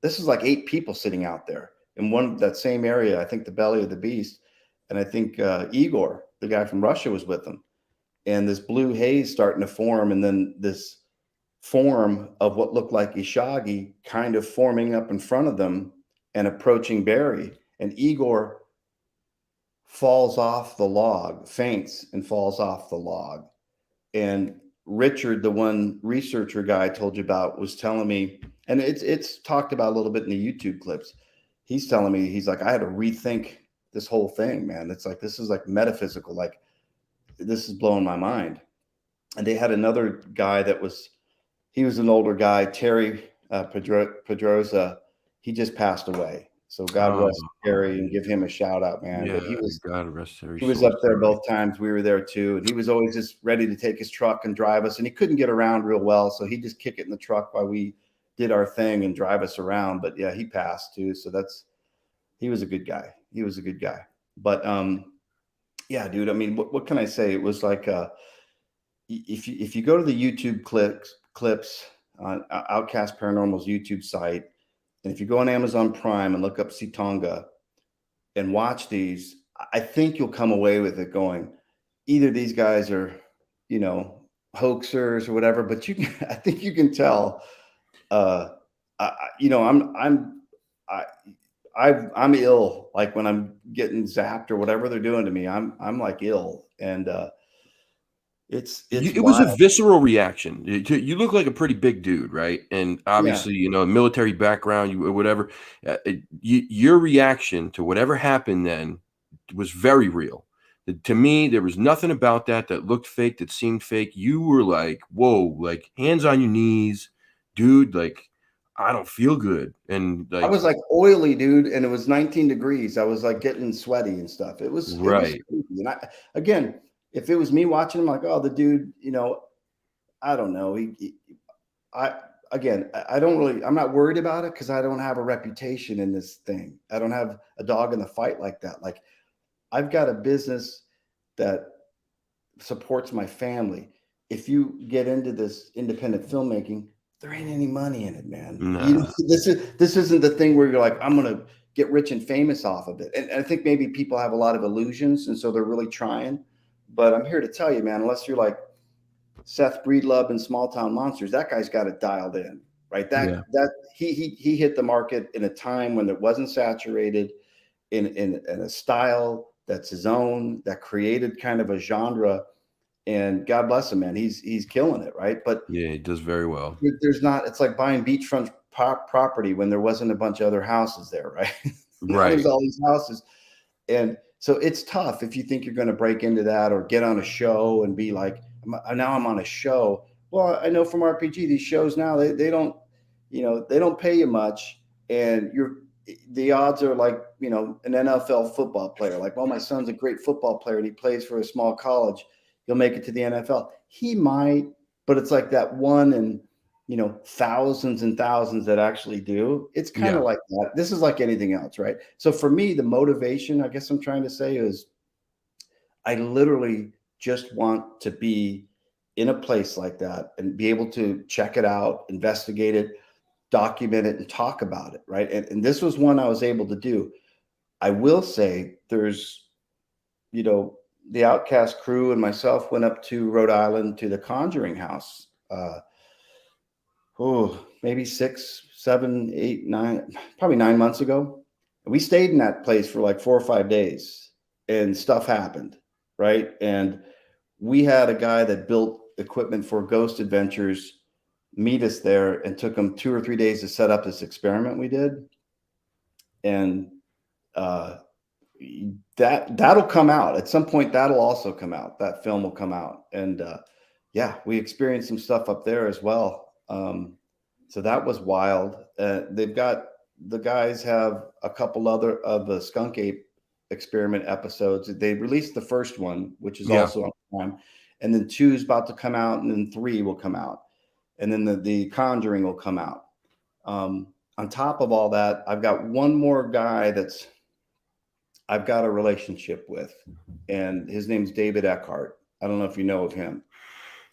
is like 8 people sitting out there in that same area. I think the belly of the beast. And I think Igor, the guy from Russia, was with them. And this blue haze starting to form, and then this form of what looked like Ishagi kind of forming up in front of them and approaching Barry. And Igor falls off the log, faints and falls off the log. And Richard, the one researcher guy I told you about, was telling me, and it's talked about a little bit in the YouTube clips. He's telling me, he's like, I had to rethink this whole thing, man. It's like, this is like metaphysical. Like, this is blowing my mind. And they had another guy he was an older guy, Terry Pedroza. He just passed away. So God rest Terry, and give him a shout out, man. Yeah, but he was God rest Terry. He was up there both times we were there too. And he was always just ready to take his truck and drive us. And he couldn't get around real well, so he'd just kick it in the truck while we did our thing and drive us around. But yeah, he passed too. So he was a good guy. He was a good guy. But yeah, dude, I mean, what can I say? It was like if you go to the YouTube clips on OutKast Paranormal's YouTube site, and if you go on Amazon Prime and look up Ci'Tonga and watch these, I think you'll come away with it going, either these guys are, hoaxers or whatever, but I think you can tell, I'm ill. Like, when I'm getting zapped or whatever they're doing to me, I'm like ill. And it was a visceral reaction. You look like a pretty big dude, right? And obviously, military background, whatever. Your reaction to whatever happened then was very real. To me, there was nothing about that looked fake, that seemed fake. You were like, whoa, like, hands on your knees, dude. Like, I don't feel good. And like, I was like oily, dude, and it was 19 degrees. I was like getting sweaty and stuff. It was right. It was crazy. And again, if it was me watching him, like, oh, the dude, I don't know. I'm not worried about it, because I don't have a reputation in this thing. I don't have a dog in the fight like that. Like, I've got a business that supports my family. If you get into this independent filmmaking, there ain't any money in it, man. Nah. This isn't the thing where you're like, I'm going to get rich and famous off of it. And I think maybe people have a lot of illusions, and so they're really trying. But I'm here to tell you, man, unless you're like Seth Breedlove in Small Town Monsters, that guy's got it dialed in, right? He hit the market in a time when it wasn't saturated, in a style that's his own, that created kind of a genre. And God bless him, man. He's killing it, right? But yeah, he does very well. It's like buying beachfront property when there wasn't a bunch of other houses there, right? Right. There's all these houses. And so it's tough if you think you're going to break into that or get on a show and be like, now I'm on a show. Well, I know from RPG, these shows now, they don't pay you much. And the odds are like, an NFL football player. Like, well, my son's a great football player and he plays for a small college. He'll make it to the NFL. He might, but it's like that one in, thousands and thousands that actually do. It's kind of like that. This is like anything else, right? So for me, the motivation, I guess I'm trying to say, is I literally just want to be in a place like that and be able to check it out, investigate it, document it and talk about it, right? And this was one I was able to do. I will say there's, you know, the OutKast crew and myself went up to Rhode Island to the Conjuring House. Maybe 6, 7, 8, 9, probably 9 months ago. We stayed in that place for like 4 or 5 days, and stuff happened, right? And we had a guy that built equipment for Ghost Adventures meet us there, and took him 2 or 3 days to set up this experiment we did. And that'll come out at some point. That'll also come out. That film will come out. And yeah, we experienced some stuff up there as well. So that was wild. They've got, the guys have a couple other of the skunk ape experiment episodes. They released the first one, which is also on time, and then 2 is about to come out, and then 3 will come out, and then the Conjuring will come out. On top of all that, I've got one more guy that's I've got a relationship with, and his name's David Eckhart. I don't know if you know of him.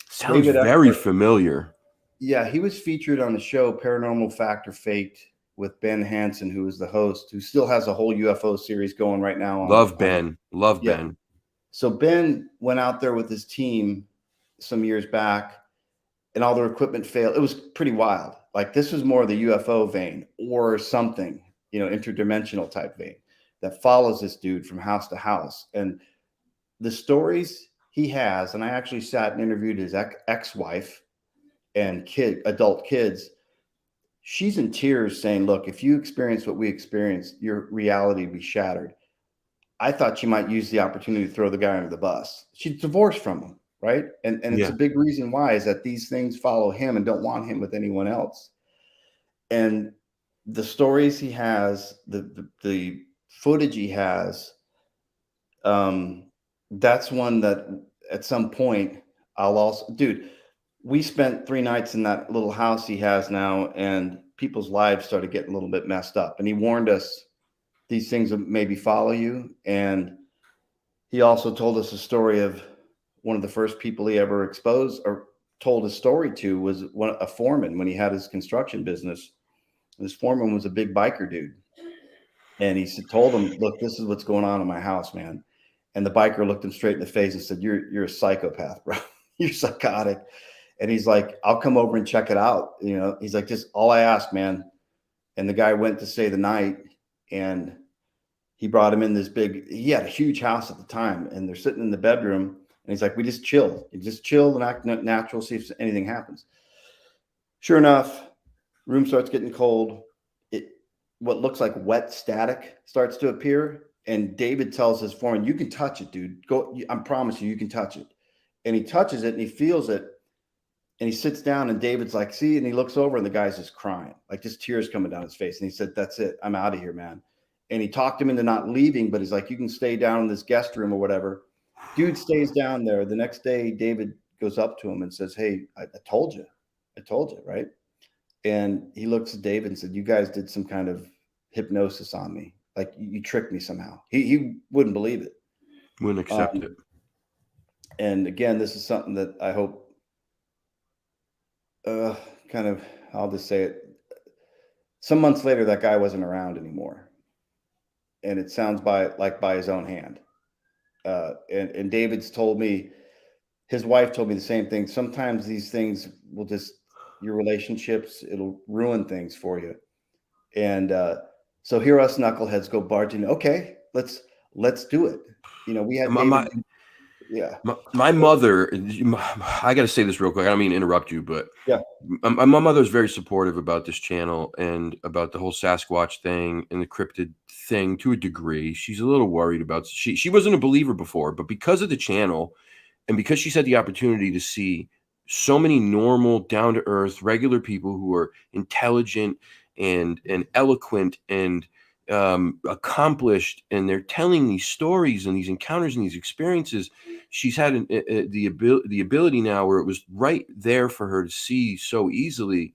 Sounds David very Eckhart, familiar. Yeah, he was featured on the show Paranormal Fact or Faked with Ben Hansen, who is the host, who still has a whole UFO series going right now. Love Ben. So Ben went out there with his team some years back, and all their equipment failed. It was pretty wild. Like, this was more the UFO vein or something, you know, interdimensional type vein that follows this dude from house to house. And the stories he has, and I actually sat and interviewed his ex-wife and adult kids. She's in tears saying, look, if you experience what we experienced, your reality would be shattered. I thought she might use the opportunity to throw the guy under the bus. She's divorced from him, right? And it's a big reason why, is that these things follow him and don't want him with anyone else. And the stories he has, the footage he has, that's one that at some point I'll also, dude, we spent 3 nights in that little house he has now, and people's lives started getting a little bit messed up. And he warned us, these things will maybe follow you. And he also told us a story of one of the first people he ever exposed or told his story to was a foreman when he had his construction business. This foreman was a big biker dude. And he told him, look, this is what's going on in my house, man. And the biker looked him straight in the face and said, you're a psychopath, bro. You're psychotic. And he's like, I'll come over and check it out. You know, he's like, just all I ask, man. And the guy went to stay the night, and he brought him in this he had a huge house at the time, and they're sitting in the bedroom, and he's like, we just chill. You just chill and act natural, see if anything happens. Sure enough, room starts getting cold. What looks like wet static starts to appear. And David tells his foreman, you can touch it, dude. Go. I promise you can touch it. And he touches it and he feels it. And he sits down, and David's like, see, and he looks over, and the guy's just crying, like just tears coming down his face. And he said, that's it. I'm out of here, man. And he talked him into not leaving, but he's like, you can stay down in this guest room or whatever. Dude stays down there. The next day, David goes up to him and says, hey, I told you, right? And he looks at David and said, you guys did some kind of hypnosis on me. Like, you tricked me somehow. He wouldn't believe it. Wouldn't accept it. And again, this is something that I hope, I'll just say it. Some months later, that guy wasn't around anymore. And it sounds by his own hand. And David's told me, his wife told me the same thing. Sometimes these things will just, your relationships, it'll ruin things for you. And so here us knuckleheads go barging. Okay, let's do it. You know, we had my mother. I got to say this real quick. I don't mean to interrupt you, but yeah, my mother is very supportive about this channel and about the whole Sasquatch thing and the cryptid thing to a degree. She's a little worried about. She wasn't a believer before, but because of the channel and because she's had the opportunity to see so many normal, down to earth, regular people who are intelligent and eloquent and accomplished, and they're telling these stories and these encounters and these experiences. She's had the ability now where it was right there for her to see so easily,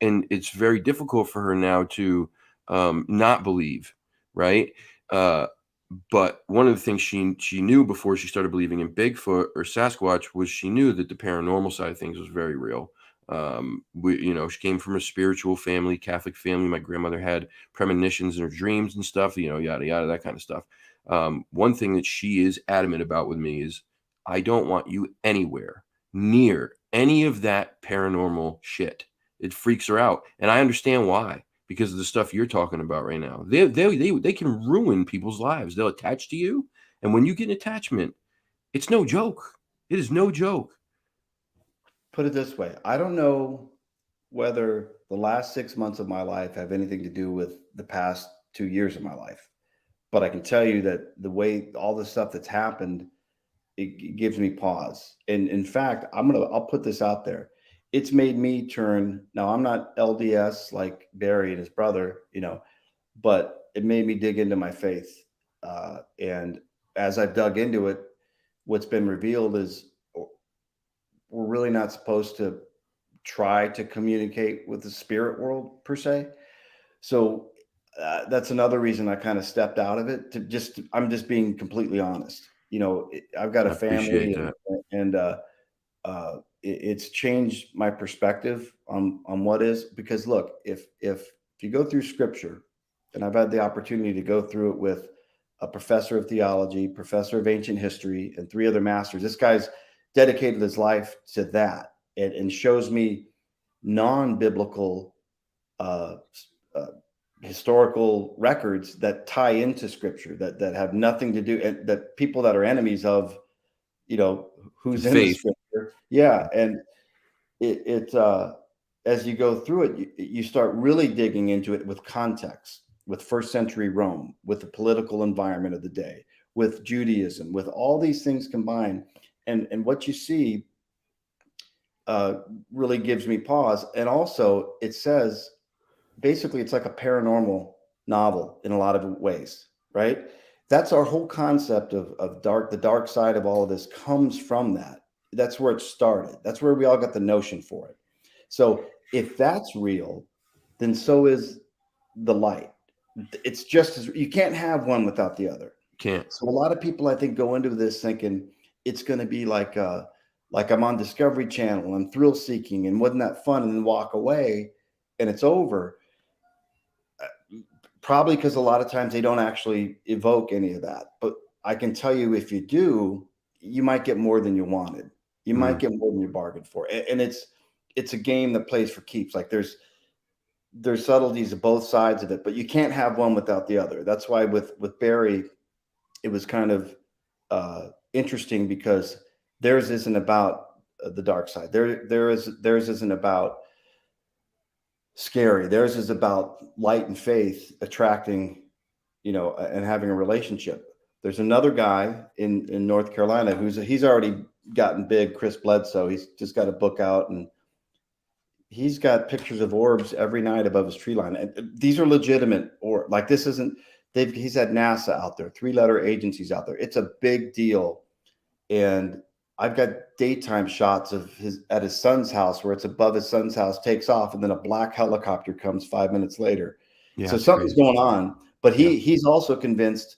and it's very difficult for her now to not believe, right? But one of the things she knew before she started believing in Bigfoot or Sasquatch was she knew that the paranormal side of things was very real. She came from a spiritual family, Catholic family. My grandmother had premonitions in her dreams and stuff, yada, yada, that kind of stuff. One thing that she is adamant about with me is I don't want you anywhere near any of that paranormal shit. It freaks her out. And I understand why, because of the stuff you're talking about right now. They can ruin people's lives. They'll attach to you. And when you get an attachment, it's no joke. It is no joke. Put it this way. I don't know whether the last 6 months of my life have anything to do with the past 2 years of my life. But I can tell you that the way all the stuff that's happened, it gives me pause. And in fact, I'll put this out there. It's made me turn. Now I'm not LDS like Barry and his brother, but it made me dig into my faith. And as I've dug into it, what's been revealed is we're really not supposed to try to communicate with the spirit world per se. So that's another reason I kind of stepped out of it. I'm just being completely honest. I've got a I appreciate family, that. and it's changed my perspective on what is, because look, if you go through scripture, and I've had the opportunity to go through it with a professor of theology, professor of ancient history, and 3 other masters. This guy's dedicated his life to that, and shows me non-biblical uh, historical records that tie into scripture that have nothing to do, and that people that are enemies of, who's in the Faith. scripture. Yeah. And it as you go through it, you start really digging into it with context, with first century Rome, with the political environment of the day, with Judaism, with all these things combined. And what you see really gives me pause. And also it says, basically it's like a paranormal novel in a lot of ways, right? That's our whole concept of the dark side of all of this comes from that. That's where it started. That's where we all got the notion for it. So if that's real, then so is the light. It's just as you can't have one without the other. Can't. So a lot of people, I think, go into this thinking it's going to be like I'm on Discovery Channel and thrill seeking and wasn't that fun, and then walk away and it's over. Probably because a lot of times they don't actually evoke any of that. But I can tell you, if you do, you might get more than you wanted. You might get more than you bargained for. And it's a game that plays for keeps. Like there's subtleties of both sides of it, but you can't have one without the other. That's why with Barry, it was kind of interesting, because theirs isn't about the dark side. Theirs isn't about scary. Theirs is about light and faith attracting, and having a relationship. There's another guy in North Carolina he's already gotten big, Chris Bledsoe. He's just got a book out, and he's got pictures of orbs every night above his tree line. And these are legitimate, or like this isn't, he's had NASA out there, 3-letter agencies out there. It's a big deal. And I've got daytime shots of his son's house, where it's above his son's house, takes off, and then a black helicopter comes 5 minutes later. Yeah, so something's crazy. going on, but he's also convinced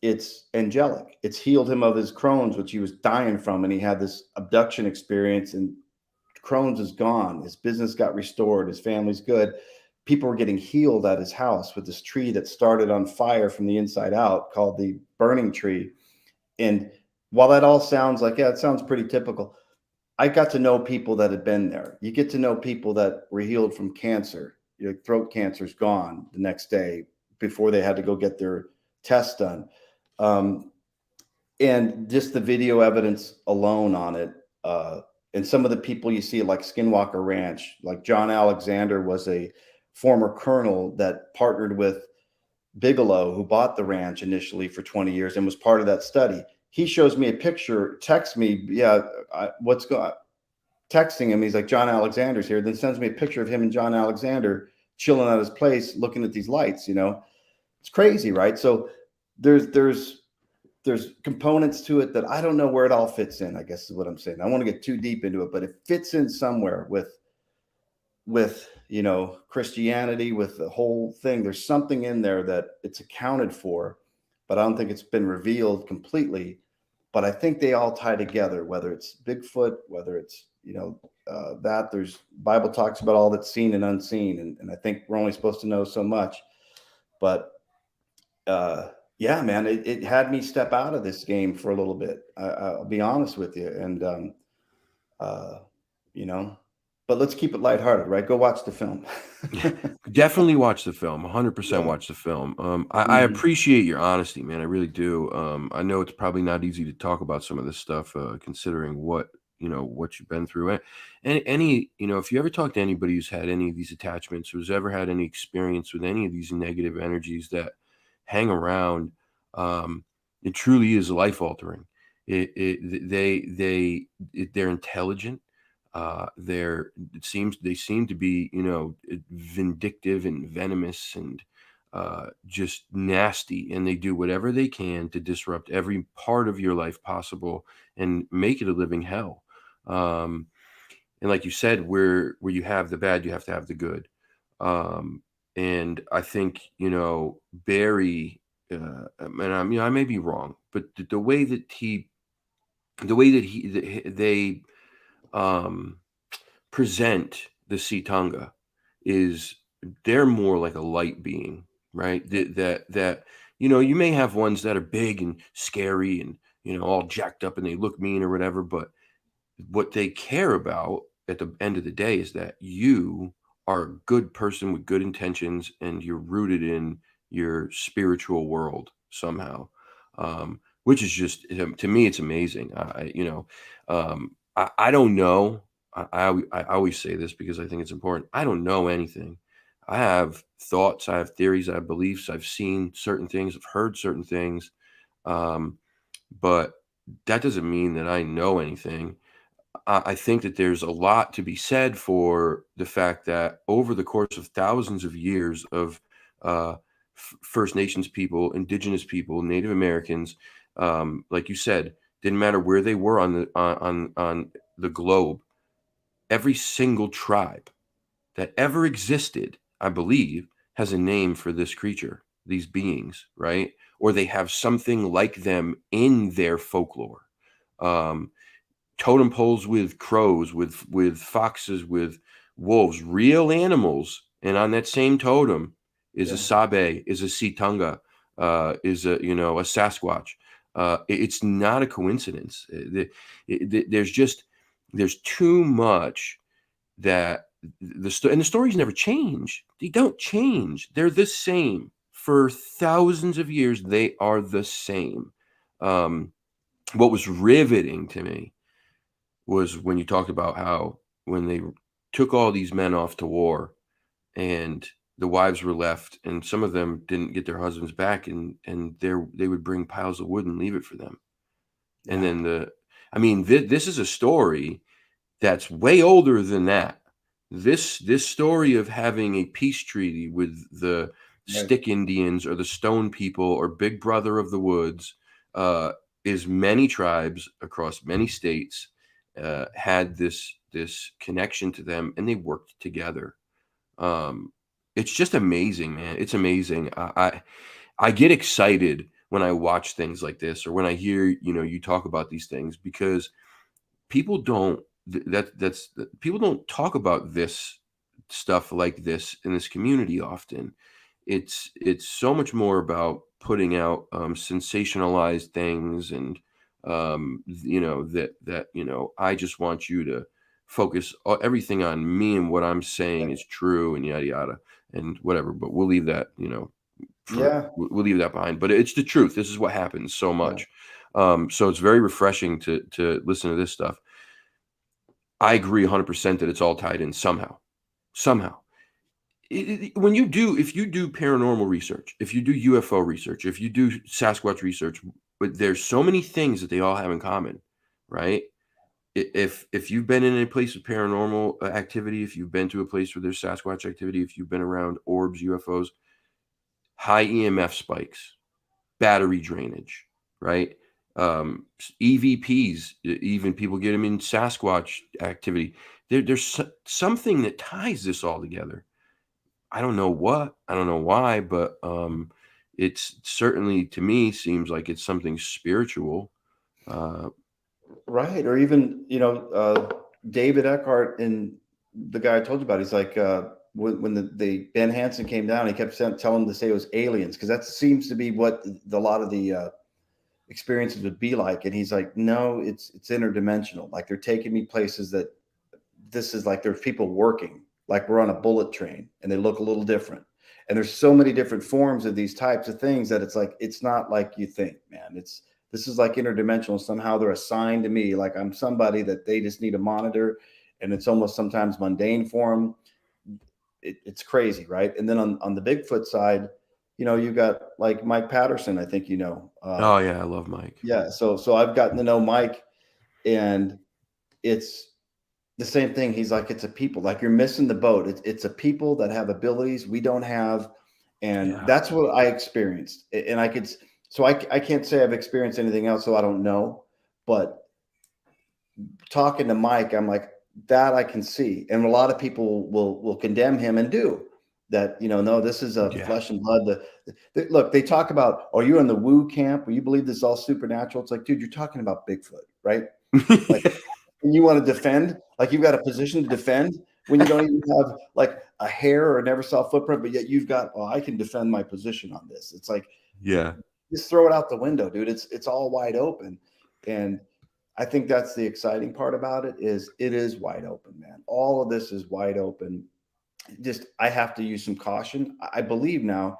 it's angelic. It's healed him of his Crohn's, which he was dying from, and he had this abduction experience, and Crohn's is gone. His business got restored. His family's good. People were getting healed at his house with this tree that started on fire from the inside out, called the burning tree. And while that all sounds like, yeah, it sounds pretty typical, I got to know people that had been there. You get to know people that were healed from cancer. Your throat cancer's gone the next day before they had to go get their test done. And just the video evidence alone on it. And some of the people you see, like Skinwalker Ranch, like John Alexander was a former colonel that partnered with Bigelow, who bought the ranch initially for 20 years and was part of that study. He shows me a picture, texts me, texting him. He's like, John Alexander's here. Then sends me a picture of him and John Alexander chilling at his place, looking at these lights. It's crazy, right? So there's components to it that I don't know where it all fits in, I guess is what I'm saying. I don't want to get too deep into it, but it fits in somewhere with Christianity, with the whole thing. There's something in there that it's accounted for, but I don't think it's been revealed completely. but I think they all tie together, whether it's Bigfoot, whether it's, that there's Bible talks about all that's seen and unseen. And I think we're only supposed to know so much, but yeah, man, it had me step out of this game for a little bit. I'll be honest with you. And, uh, you know, but let's keep it lighthearted, right? Go watch the film. Definitely watch the film. 100% Yeah. watch the film. I appreciate your honesty, man. I really do. I know it's probably not easy to talk about some of this stuff, considering what you've been through. And any, if you ever talk to anybody who's had any of these attachments, who's ever had any experience with any of these negative energies that hang around, it truly is life altering. They're intelligent. They seem to be, vindictive and venomous and just nasty, and they do whatever they can to disrupt every part of your life possible and make it a living hell. And like you said, where you have the bad, you have to have the good. And I think, Barry, and I may be wrong, but the way that they present the Ci'Tonga is they're more like a light being, right? That you may have ones that are big and scary and all jacked up and they look mean or whatever, but what they care about at the end of the day is that you are a good person with good intentions and you're rooted in your spiritual world somehow, which is just, to me, it's amazing. I don't know. I always say this because I think it's important. I don't know anything. I have thoughts, I have theories, I have beliefs. I've seen certain things, I've heard certain things, but that doesn't mean that I know anything. I think that there's a lot to be said for the fact that over the course of thousands of years of First Nations people, Indigenous people, Native Americans, like you said, didn't matter where they were on the globe, every single tribe that ever existed, I believe, has a name for this creature, these beings, right? Or they have something like them in their folklore. Totem poles with crows, with foxes, with wolves, real animals, and on that same totem is a sabe, is a Ci'Tonga, is a a Sasquatch. It's not a coincidence. There's too much that and the stories never change. They don't change. They're the same for thousands of years. They are the same. What was riveting to me was when you talked about how when they took all these men off to war and the wives were left and some of them didn't get their husbands back and they would bring piles of wood and leave it for them. And then this is a story that's way older than that. This story of having a peace treaty with the Stick Indians or the Stone People or Big Brother of the Woods is many tribes across many states had this connection to them, and they worked together. It's just amazing, man. It's amazing. I get excited when I watch things like this or when I hear you talk about these things, because people don't people don't talk about this stuff like this in this community often. It's so much more about putting out sensationalized things and I just want you to focus everything on me and what I'm saying is true and yada yada and whatever, but we'll leave that we'll leave that behind. But it's the truth. This is what happens so much. So it's very refreshing to listen to this stuff. I agree 100% that it's all tied in somehow. If you do paranormal research, if you do UFO research, if you do Sasquatch research, but there's so many things that they all have in common, right? If you've been in a place of paranormal activity, if you've been to a place where there's Sasquatch activity, if you've been around orbs, UFOs, high EMF spikes, battery drainage, right? EVPs, even people get them in Sasquatch activity. There's something that ties this all together. I don't know why, but it's certainly, to me, seems like it's something spiritual. Right. Or even, David Eckhart and the guy I told you about, he's like, when the Ben Hansen came down, he kept telling them to say it was aliens, because that seems to be what a lot of the experiences would be like. And he's like, no, it's interdimensional. Like they're taking me places that this is like there's people working, like we're on a bullet train, and they look a little different. And there's so many different forms of these types of things that it's like, it's not like you think, man. This is like interdimensional. Somehow they're assigned to me, like I'm somebody that they just need to monitor, and it's almost sometimes mundane for them. It's crazy, right? And then on the Bigfoot side, you got like Mike Patterson, I think Oh yeah, I love Mike. Yeah, so I've gotten to know Mike, and it's the same thing. He's like, it's a people, like you're missing the boat. It's a people that have abilities we don't have, and that's what I experienced. And I can't say I've experienced anything else, so I don't know. But talking to Mike, I'm like, that I can see, and a lot of people will condemn him and do that. No, this is a flesh and blood. Look, they talk about, are you in the woo camp where you believe this is all supernatural? It's like, dude, you're talking about Bigfoot, right? Like, and you want to defend, like you've got a position to defend when you don't even have like a hair or never saw a footprint, but yet you've got, I can defend my position on this. It's like, just throw it out the window, dude. It's all wide open. And I think that's the exciting part about it is wide open, man. All of this is wide open. Just, I have to use some caution. I believe now,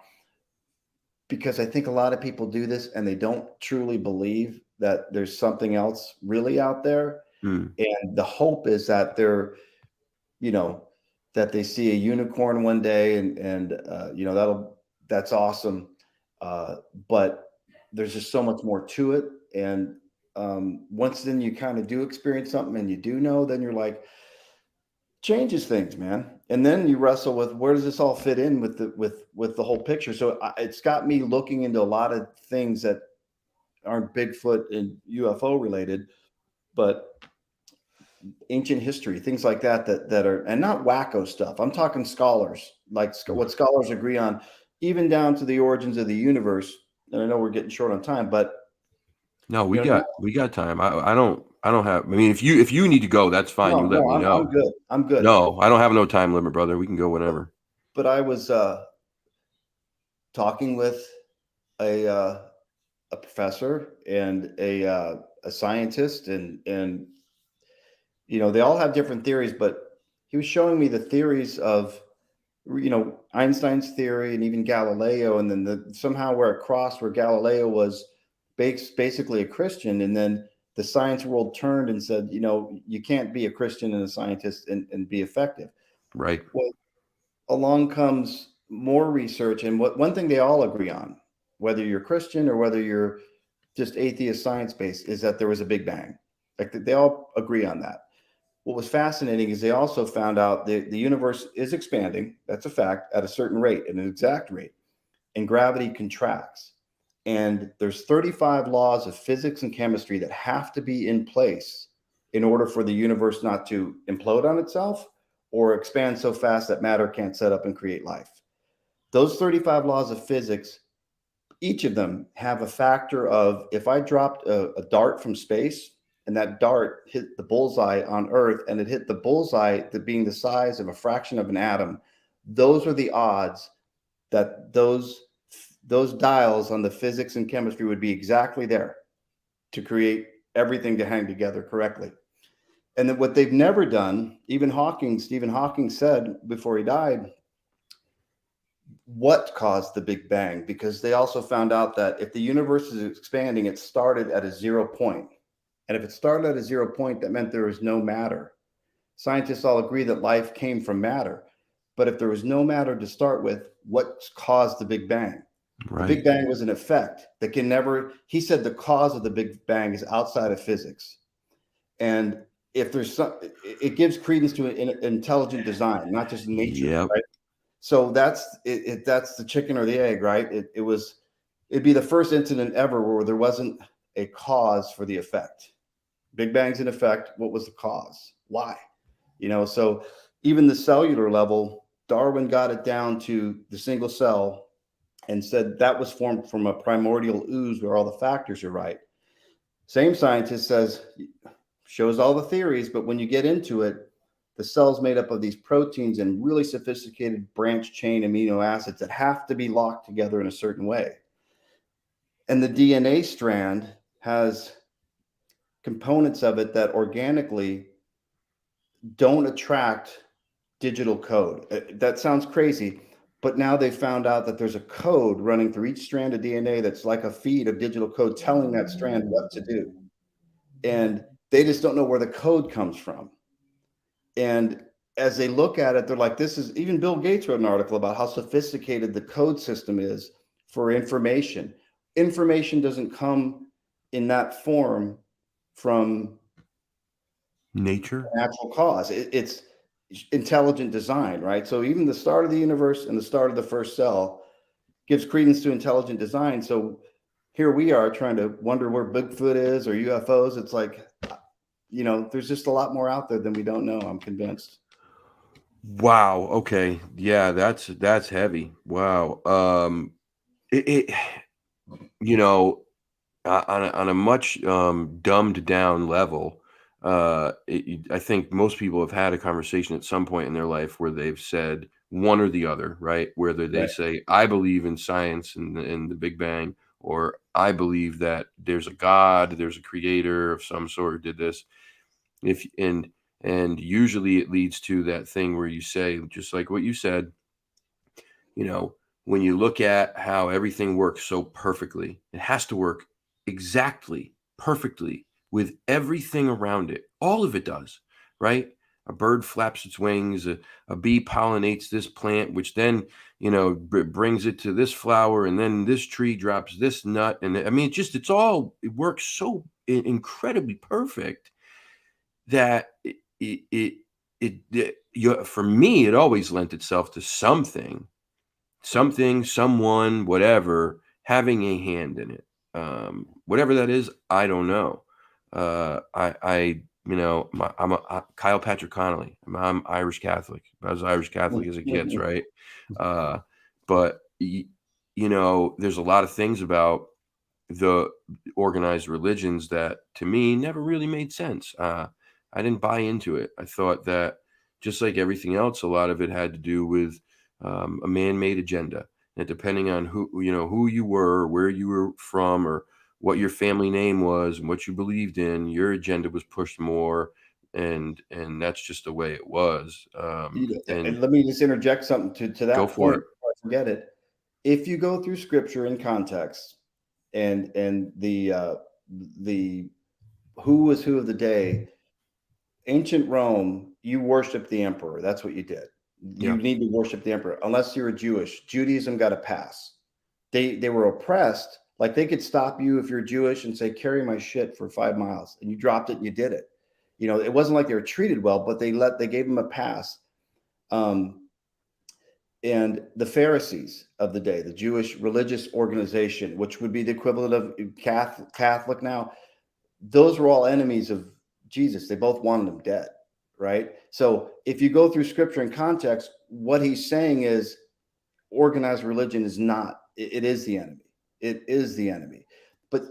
because I think a lot of people do this and they don't truly believe that there's something else really out there. And the hope is that that they see a unicorn one day, and that's awesome. But there's just so much more to it. And once then you kind of do experience something and you do know, then you're like, changes things, man. And then you wrestle with, where does this all fit in with the whole picture? So it's got me looking into a lot of things that aren't Bigfoot and UFO related, but ancient history, things like that are, and not wacko stuff. I'm talking scholars, like what scholars agree on, even down to the origins of the universe. And I know we're getting short on time, but no, we got time. I don't have. I mean, if you need to go, that's fine. You let me know. I'm good. I'm good. No, I don't have no time limit, brother. We can go whenever. But I was talking with a professor and a scientist, and they all have different theories, but he was showing me the theories of Einstein's theory and even Galileo, and then somehow where it crossed, where Galileo was basically a Christian, and then the science world turned and said, you can't be a Christian and a scientist and be effective. Right. Well, along comes more research, and one thing they all agree on, whether you're Christian or whether you're just atheist science-based, is that there was a Big Bang. Like they all agree on that. What was fascinating is they also found out that the universe is expanding. That's a fact, at a certain rate, at an exact rate, and gravity contracts. And there's 35 laws of physics and chemistry that have to be in place in order for the universe not to implode on itself or expand so fast that matter can't set up and create life. Those 35 laws of physics, each of them have a factor of, if I dropped a dart from space and that dart hit the bullseye on Earth, and it hit the bullseye that being the size of a fraction of an atom, those are the odds that those dials on the physics and chemistry would be exactly there to create everything to hang together correctly. And then what they've never done, even Stephen Hawking said before he died, what caused the Big Bang? Because they also found out that if the universe is expanding, it started at a 0 point. And if it started at a 0 point, that meant there was no matter. Scientists all agree that life came from matter. But if there was no matter to start with, what caused the Big Bang? Right. The Big Bang was an effect that can never, he said the cause of the Big Bang is outside of physics. And if there's it gives credence to intelligent design, not just nature, right? So that's the chicken or the egg, right? It'd be the first incident ever where there wasn't a cause for the effect. Big Bang's an effect. What was the cause? Why? So even the cellular level, Darwin got it down to the single cell and said that was formed from a primordial ooze where all the factors are right. Same scientist says, shows all the theories, but when you get into it, the cell's made up of these proteins and really sophisticated branch chain amino acids that have to be locked together in a certain way. And the DNA strand has components of it that organically don't attract digital code. That sounds crazy, but now they found out that there's a code running through each strand of DNA that's like a feed of digital code telling that strand what to do. And they just don't know where the code comes from. And as they look at it, they're like, this is, even Bill Gates wrote an article about how sophisticated the code system is for information. Information doesn't come in that form from Nature, natural cause. It's intelligent design, right? So even the start of the universe and the start of the first cell gives credence to intelligent design. So here we are trying to wonder where Bigfoot is or UFOs. It's like, there's just a lot more out there than we don't know. I'm convinced. wow. Okay, yeah, that's heavy. Wow. It on a much dumbed down level, I think most people have had a conversation at some point in their life where they've said one or the other, right? Whether they Right. say, I believe in science and the Big Bang, or I believe that there's a God, there's a creator of some sort who did this. And usually it leads to that thing where you say, just like what you said, when you look at how everything works so perfectly, it has to work exactly perfectly with everything around it. All of it does, right? A bird flaps its wings, a bee pollinates this plant, which then, brings it to this flower, and then this tree drops this nut. And I mean, it works so incredibly perfect that for me, it always lent itself to something, someone, whatever, having a hand in it. Whatever that is, I don't know. I'm Kyle Patrick Connolly. I'm Irish Catholic. I was Irish Catholic as it gets, right? But there's a lot of things about the organized religions that to me never really made sense. I didn't buy into it. I thought that just like everything else, a lot of it had to do with a man-made agenda, and depending on who you were, where you were from, or what your family name was and what you believed in, your agenda was pushed more, and that's just the way it was. And And let me just interject something to go that for point it. before I forget it. If you go through scripture in context and the who was who of the day, ancient Rome, you worship the emperor. That's what you did. You Yeah. need to worship the emperor unless you're a Jewish. Judaism got a pass. They were oppressed. Like they could stop you if you're Jewish and say, carry my shit for 5 miles, and you dropped it and you did it. It wasn't like they were treated well, but they gave them a pass. And the Pharisees of the day, the Jewish religious organization, which would be the equivalent of Catholic now, those were all enemies of Jesus. They both wanted him dead, right? So if you go through scripture and context, what he's saying is organized religion is not, it is the enemy. It is the enemy. But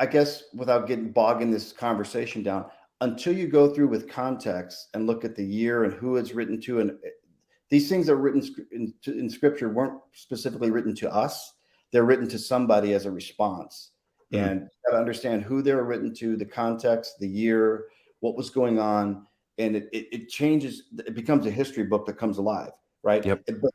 I guess without bogging this conversation down, until you go through with context and look at the year and who it's written to, and these things that are written in scripture weren't specifically written to us. They're written to somebody as a response. And you got to understand who they were written to, the context, the year, what was going on. And it changes. It becomes a history book that comes alive, right? Yep. But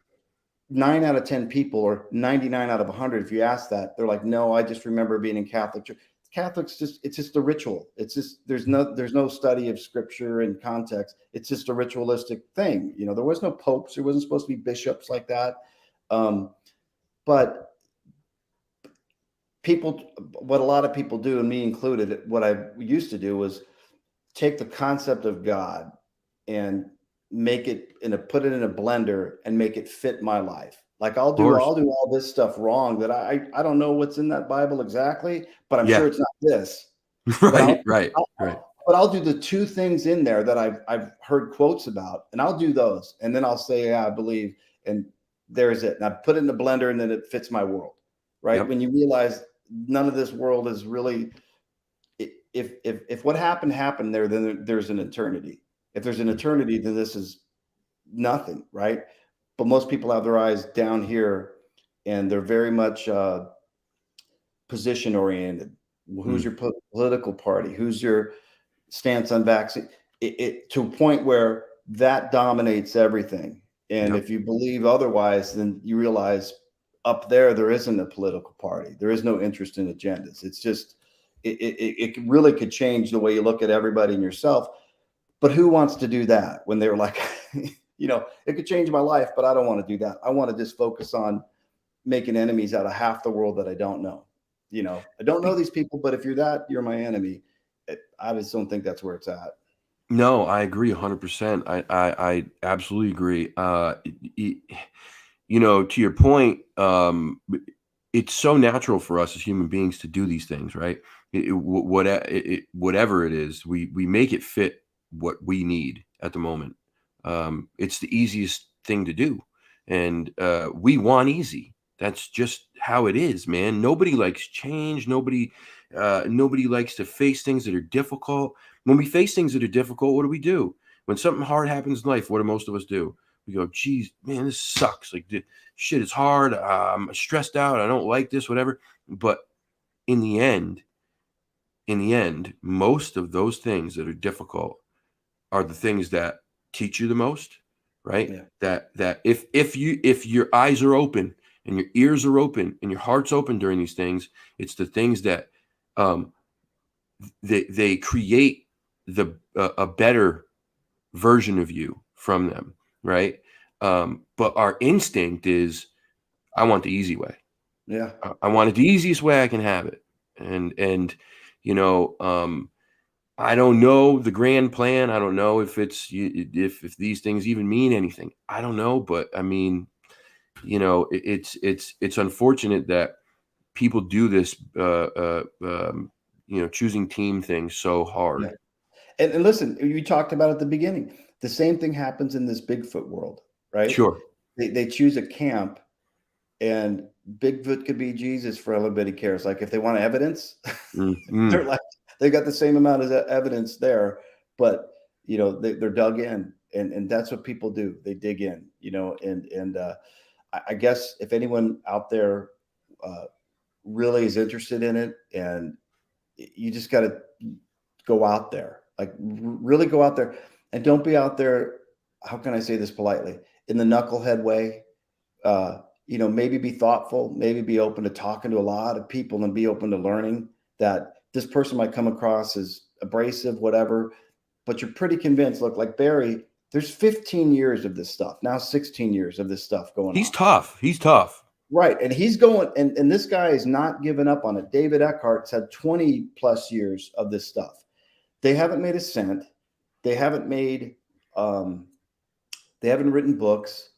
9 out of 10 people, or 99 out of 100, if you ask that, they're like, no, I just remember being in Catholic church. Catholics it's just a ritual. It's just, there's no study of scripture and context. It's just a ritualistic thing. There was no popes. There wasn't supposed to be bishops like that. But what a lot of people do, and me included, what I used to do was take the concept of God and make it put it in a blender and make it fit my life. Like I'll do all this stuff wrong that I don't know what's in that Bible exactly, but I'm sure it's not this. Right. But I'll do the two things in there that I've heard quotes about, and I'll do those, and then I'll say, yeah, I believe, and there's it. And I put it in the blender, and then it fits my world, right? Yep. When you realize none of this world is really, if what happened there, then there's an eternity. If there's an eternity, then this is nothing, right? But most people have their eyes down here, and they're very much position oriented. Who's your political party? Who's your stance on vaccine? To a point where that dominates everything. And Yep. if you believe otherwise, then you realize up there isn't a political party. There is no interest in agendas. It's just it really could change the way you look at everybody and yourself. But who wants to do that when they're like, it could change my life, but I don't want to do that. I want to just focus on making enemies out of half the world that I don't know. I don't know these people, but if you're that, you're my enemy. I just don't think that's where it's at. No, I agree 100%. I absolutely agree. To your point, it's so natural for us as human beings to do these things, right? Whatever it is, we make it fit what we need at the moment. It's the easiest thing to do, and we want easy. That's just how it is, man. Nobody likes change. Nobody likes to face things that are difficult. When we face things that are difficult, what do? When something hard happens in life, what do most of us do? We go, geez, man, this sucks. Like, shit is hard. I'm stressed out. I don't like this, whatever. But in the end, most of those things that are difficult are the things that teach you the most, right? Yeah. That if your eyes are open and your ears are open and your heart's open during these things, it's the things that they create a better version of you from them, right? But our instinct is, I want the easy way. Yeah. I want it the easiest way I can have it. And I don't know the grand plan. I don't know if if these things even mean anything. I don't know, but I mean, it's unfortunate that people do this, choosing team things so hard. Yeah. And listen, you talked about at the beginning, the same thing happens in this Bigfoot world, right? Sure. They choose a camp, and Bigfoot could be Jesus for everybody cares. Like, if they want evidence, they're like, they got the same amount of evidence there, but they're dug in, and that's what people do. They dig in, and I guess if anyone out there really is interested in it, and you just got to go out there, like really go out there, and don't be out there. How can I say this politely? In the knucklehead way. Maybe be thoughtful, maybe be open to talking to a lot of people, and be open to learning that this person might come across as abrasive, whatever, but you're pretty convinced. Look, like Barry, there's 15 years of this stuff, now 16 years of this stuff going on. He's tough. Right. And he's going, and this guy is not giving up on it. David Eckhart's had 20 plus years of this stuff. They haven't made a cent. They haven't made, they haven't written books.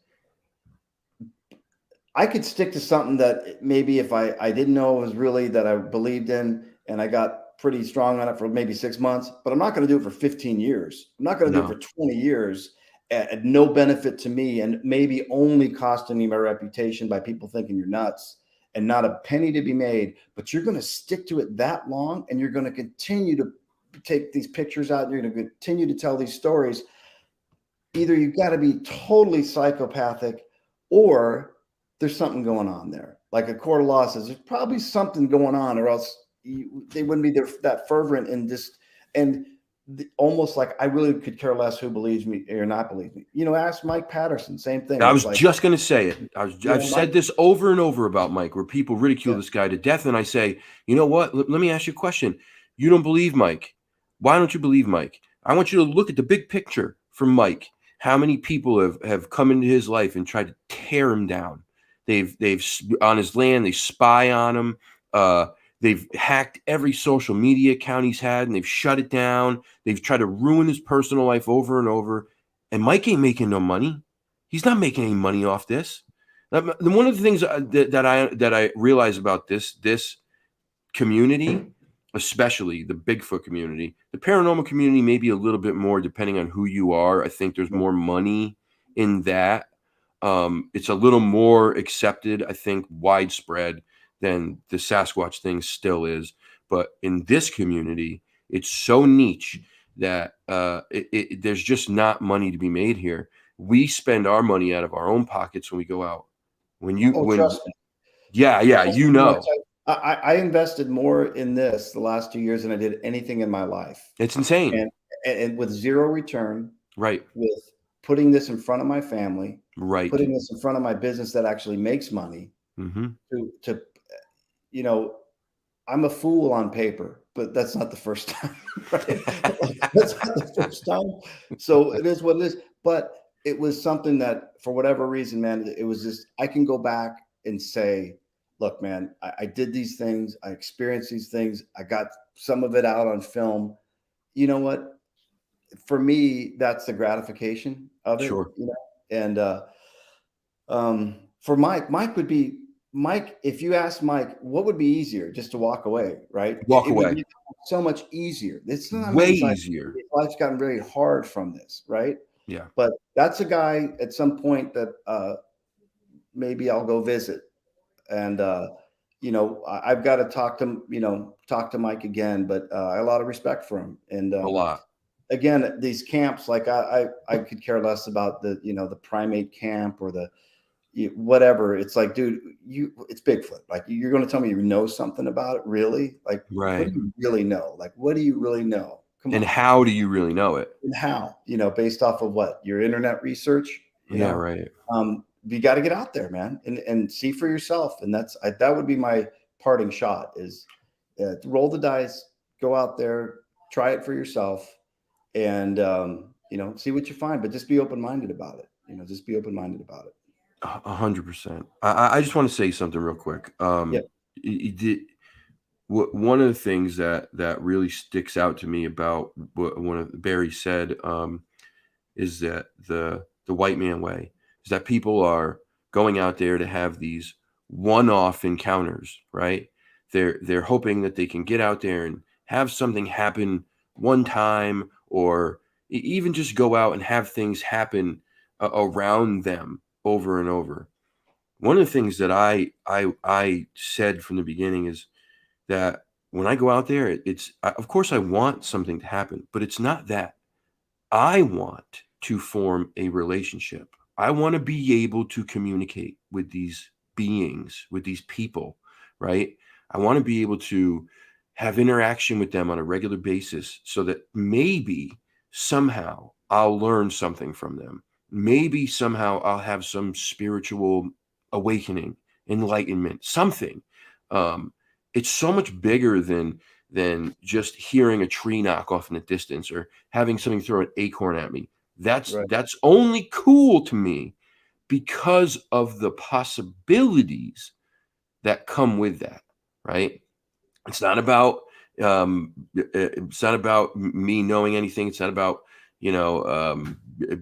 I could stick to something that maybe if I didn't know it was really that I believed in, and I got pretty strong on it for maybe 6 months, but I'm not going to do it for 15 years. I'm not going to do it for 20 years at no benefit to me, and maybe only costing me my reputation by people thinking you're nuts, and not a penny to be made. But you're going to stick to it that long, and you're going to continue to take these pictures out, and you're going to continue to tell these stories. Either you've got to be totally psychopathic, or there's something going on there. Like a court of law says, there's probably something going on, or else they wouldn't be that fervent and just, and almost like, I really could care less who believes me or not believes me. Ask Mike Patterson, same thing. I was just going to say it. I've said this over and over about Mike, where people ridicule this guy to death. And I say, you know what? Let me ask you a question. You don't believe Mike. Why don't you believe Mike? I want you to look at the big picture from Mike. How many people have come into his life and tried to tear him down? They've on his land, they spy on him. They've hacked every social media account he's had, and they've shut it down. They've tried to ruin his personal life over and over. And Mike ain't making no money. He's not making any money off this. One of the things that I realize about this community, especially the Bigfoot community, the paranormal community, may be a little bit more depending on who you are. I think there's more money in that. It's a little more accepted, I think, widespread than the Sasquatch thing still is. But in this community, It's so niche that there's just not money to be made here. We spend our money out of our own pockets when we go out. Trust me. Yeah, Trust you me when I know, tell you, I invested more in this the last 2 years than I did anything in my life, it's insane. and with zero return, Right, with putting this in front of my family, right. putting this in front of my business that actually makes money. Mm-hmm. To you know, I'm a fool on paper, but that's not the first time, right? That's not the first time. So it is what it is. But it was something that, for whatever reason, man, it was just, I can go back and say, look, man, I did these things. I experienced these things. I got some of it out on film. You know what? For me, that's the gratification of it, Sure. And for Mike would be, Mike, if you ask Mike, what would be easier, just to walk away, right? Walk It would away. be so much easier. It's not Way means like easier. life's gotten very hard from this, right? Yeah. But that's a guy at some point that maybe I'll go visit. And I've got to talk to Mike again, but I have a lot of respect for him. And A lot. again, these camps, like I could care less about the primate camp or the whatever. It's like, dude, it's Bigfoot. Like, you're going to tell me you know something about it, really? Like, what Right. do you really know? Like, what do you really know? Come And on. how do you really know it? And how? Based off of what? Your internet research. Yeah, right. You got to get out there, man, and see for yourself. And that would be my parting shot: is roll the dice, go out there, try it for yourself, and see what you find. But just be open minded about it. Just be open minded about it. 100%. I just want to say something real quick. Yeah. One of the things that really sticks out to me about what one of Barry said is that the white man way is that people are going out there to have these one-off encounters, right? They're hoping that they can get out there and have something happen one time, or even just go out and have things happen around them over and over. One of the things that I said from the beginning is that when I go out there, of course I want something to happen, but it's not that. I want to form a relationship. I want to be able to communicate with these beings, with these people, right? I want to be able to have interaction with them on a regular basis so that maybe somehow I'll learn something from them. Maybe somehow I'll have some spiritual awakening, enlightenment, something. It's so much bigger than just hearing a tree knock off in the distance or having something throw an acorn at me. That's Right. that's only cool to me because of the possibilities that come with that, right? It's not about me knowing anything. It's not about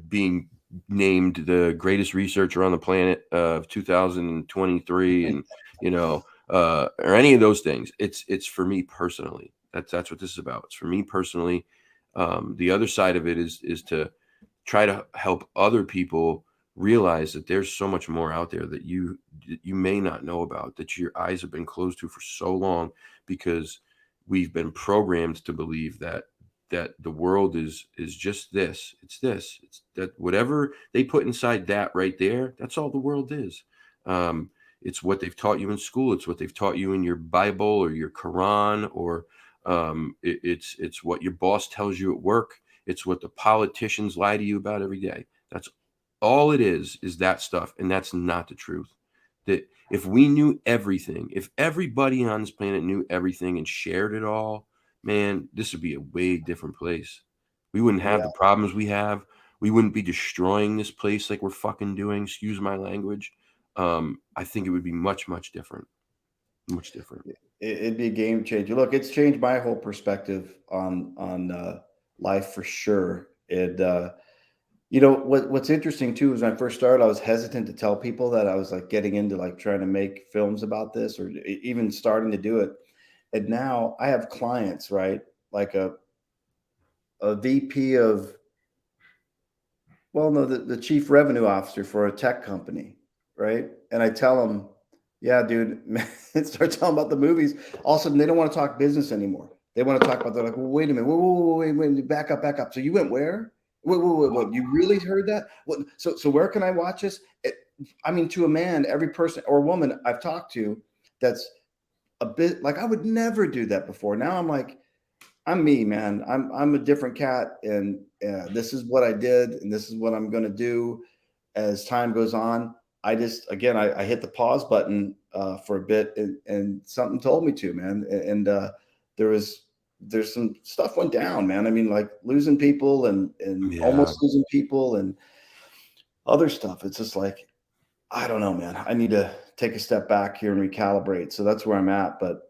being named the greatest researcher on the planet of 2023, and or any of those things. It's for me personally. That's what this is about. It's for me personally. The other side of it is to try to help other people realize that there's so much more out there that you may not know about, that your eyes have been closed to for so long, because we've been programmed to believe that the world is just this. It's that whatever they put inside that right there, that's all the world is. It's what they've taught you in school. It's what they've taught you in your Bible or your Quran, or it's what your boss tells you at work. It's what the politicians lie to you about every day. That's all it is that stuff. And that's not the truth. That if we knew everything, if everybody on this planet knew everything and shared it all, man, this would be a way different place. We wouldn't have Yeah. the problems we have. We wouldn't be destroying this place like we're fucking doing. Excuse my language. I think it would be much, much different. Much different. It'd be a game changer. Look, it's changed my whole perspective on life for sure. What's interesting too is when I first started, I was hesitant to tell people that I was like getting into like trying to make films about this or even starting to do it. And now I have clients, right? Like a VP of, well, no, the chief revenue officer for a tech company, right? And I tell them, yeah, dude, start telling about the movies. All of a sudden, they don't want to talk business anymore. They want to talk about. They're like, well, wait a minute, wait, back up. So you went where? What? You really heard that? What? So where can I watch this? I mean, to a man, every person or woman I've talked to, that's a bit like I would never do that before. Now I'm like, I'm me, man. I'm a different cat, and this is what I did, and this is what I'm going to do as time goes on. I just again, I hit the pause button for a bit, and something told me to, man. And there's some stuff went down, man. I mean, like losing people and Yeah. almost losing people and other stuff. It's just like I don't know, man. I need to take a step back here and recalibrate. So that's where I'm at. But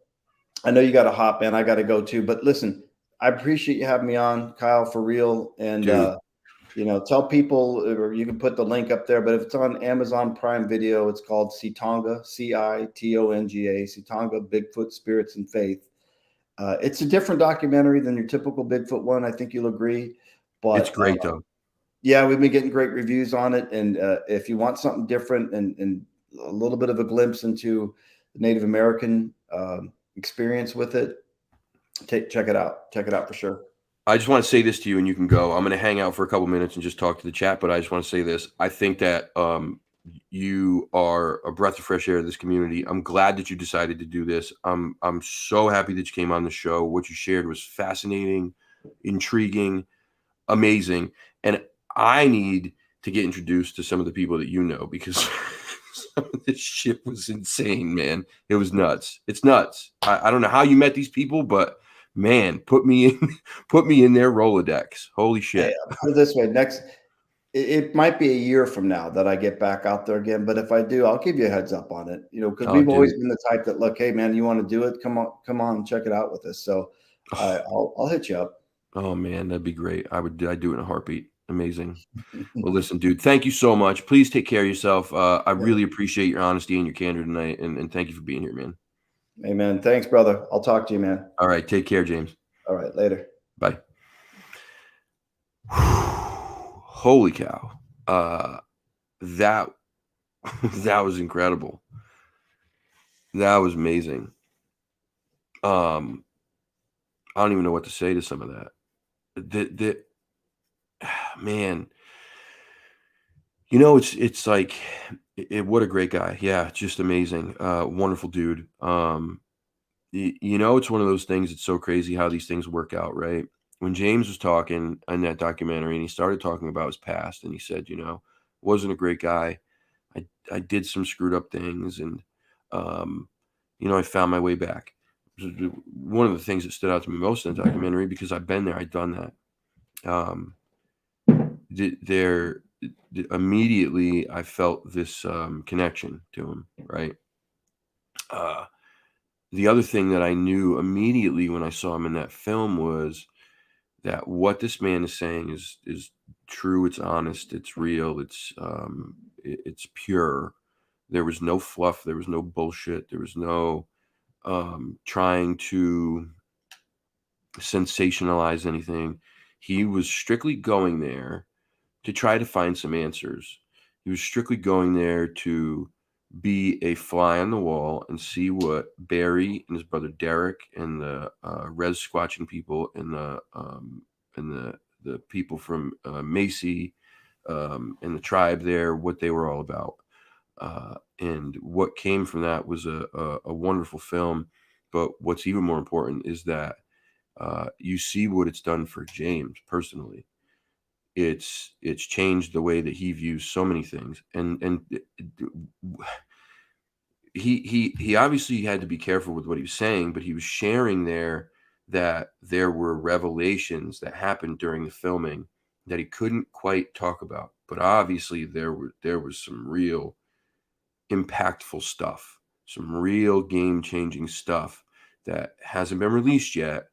I know you got to hop, man. I got to go too. But listen, I appreciate you having me on, Kyle, for real. And Dude. tell people, or you can put the link up there. But if it's on Amazon Prime Video, it's called Ci'Tonga, Ci'Tonga, Ci'Tonga, Bigfoot, Spirits, and Faith. It's a different documentary than your typical Bigfoot one. I think you'll agree. It's But great though. yeah, we've been getting great reviews on it. And if you want something different and a little bit of a glimpse into the Native American experience with it, check it out. Check it out for sure. I just want to say this to you, and you can go. I'm going to hang out for a couple minutes and just talk to the chat, but I just want to say this. I think that you are a breath of fresh air to this community. I'm glad that you decided to do this. I'm so happy that you came on the show. What you shared was fascinating, intriguing, amazing, and I need to get introduced to some of the people that you know, because some of this shit was insane, man. It was nuts. It's nuts. I don't know how you met these people, but man, put me in their Rolodex. Holy Hey, shit. I'll put it this way: it might be a year from now that I get back out there again. But if I do, I'll give you a heads up on it. Because Oh, we've always dude. been the type that look, hey man, you want to do it? Come on, and check it out with us. So I'll hit you up. Oh man, that'd be great. I'd do it in a heartbeat. Amazing. Well, listen, dude, thank you so much. Please take care of yourself. I Yeah. really appreciate your honesty and your candor tonight, and thank you for being here, man. Amen. Thanks, brother. I'll talk to you, man. All right, take care, James. All right, later. Bye. Holy cow. That that was incredible. That was amazing. I don't even know what to say to some of that. The man, it's like what a great guy. Yeah, just amazing. Wonderful dude. It's one of those things. It's so crazy how these things work out, right? When James was talking in that documentary and he started talking about his past, and he said, wasn't a great guy. I did some screwed up things, and I found my way back. One of the things that stood out to me most in the documentary, because I've been there, I've done that. Immediately I felt this connection to him, right? The other thing that I knew immediately when I saw him in that film was that what this man is saying is true. It's honest. It's real. It's pure. There was no fluff. There was no bullshit. There was no trying to sensationalize anything. He was strictly going there to try to find some answers. He was strictly going there to be a fly on the wall and see what Barry and his brother Derek and the res squatching people and the people from Macy and the tribe there, what they were all about. And what came from that was a wonderful film. But what's even more important is that you see what it's done for James personally. It's changed the way that he views so many things, and he obviously had to be careful with what he was saying, but he was sharing there that there were revelations that happened during the filming that he couldn't quite talk about, but obviously there was some real impactful stuff, some real game-changing stuff that hasn't been released yet,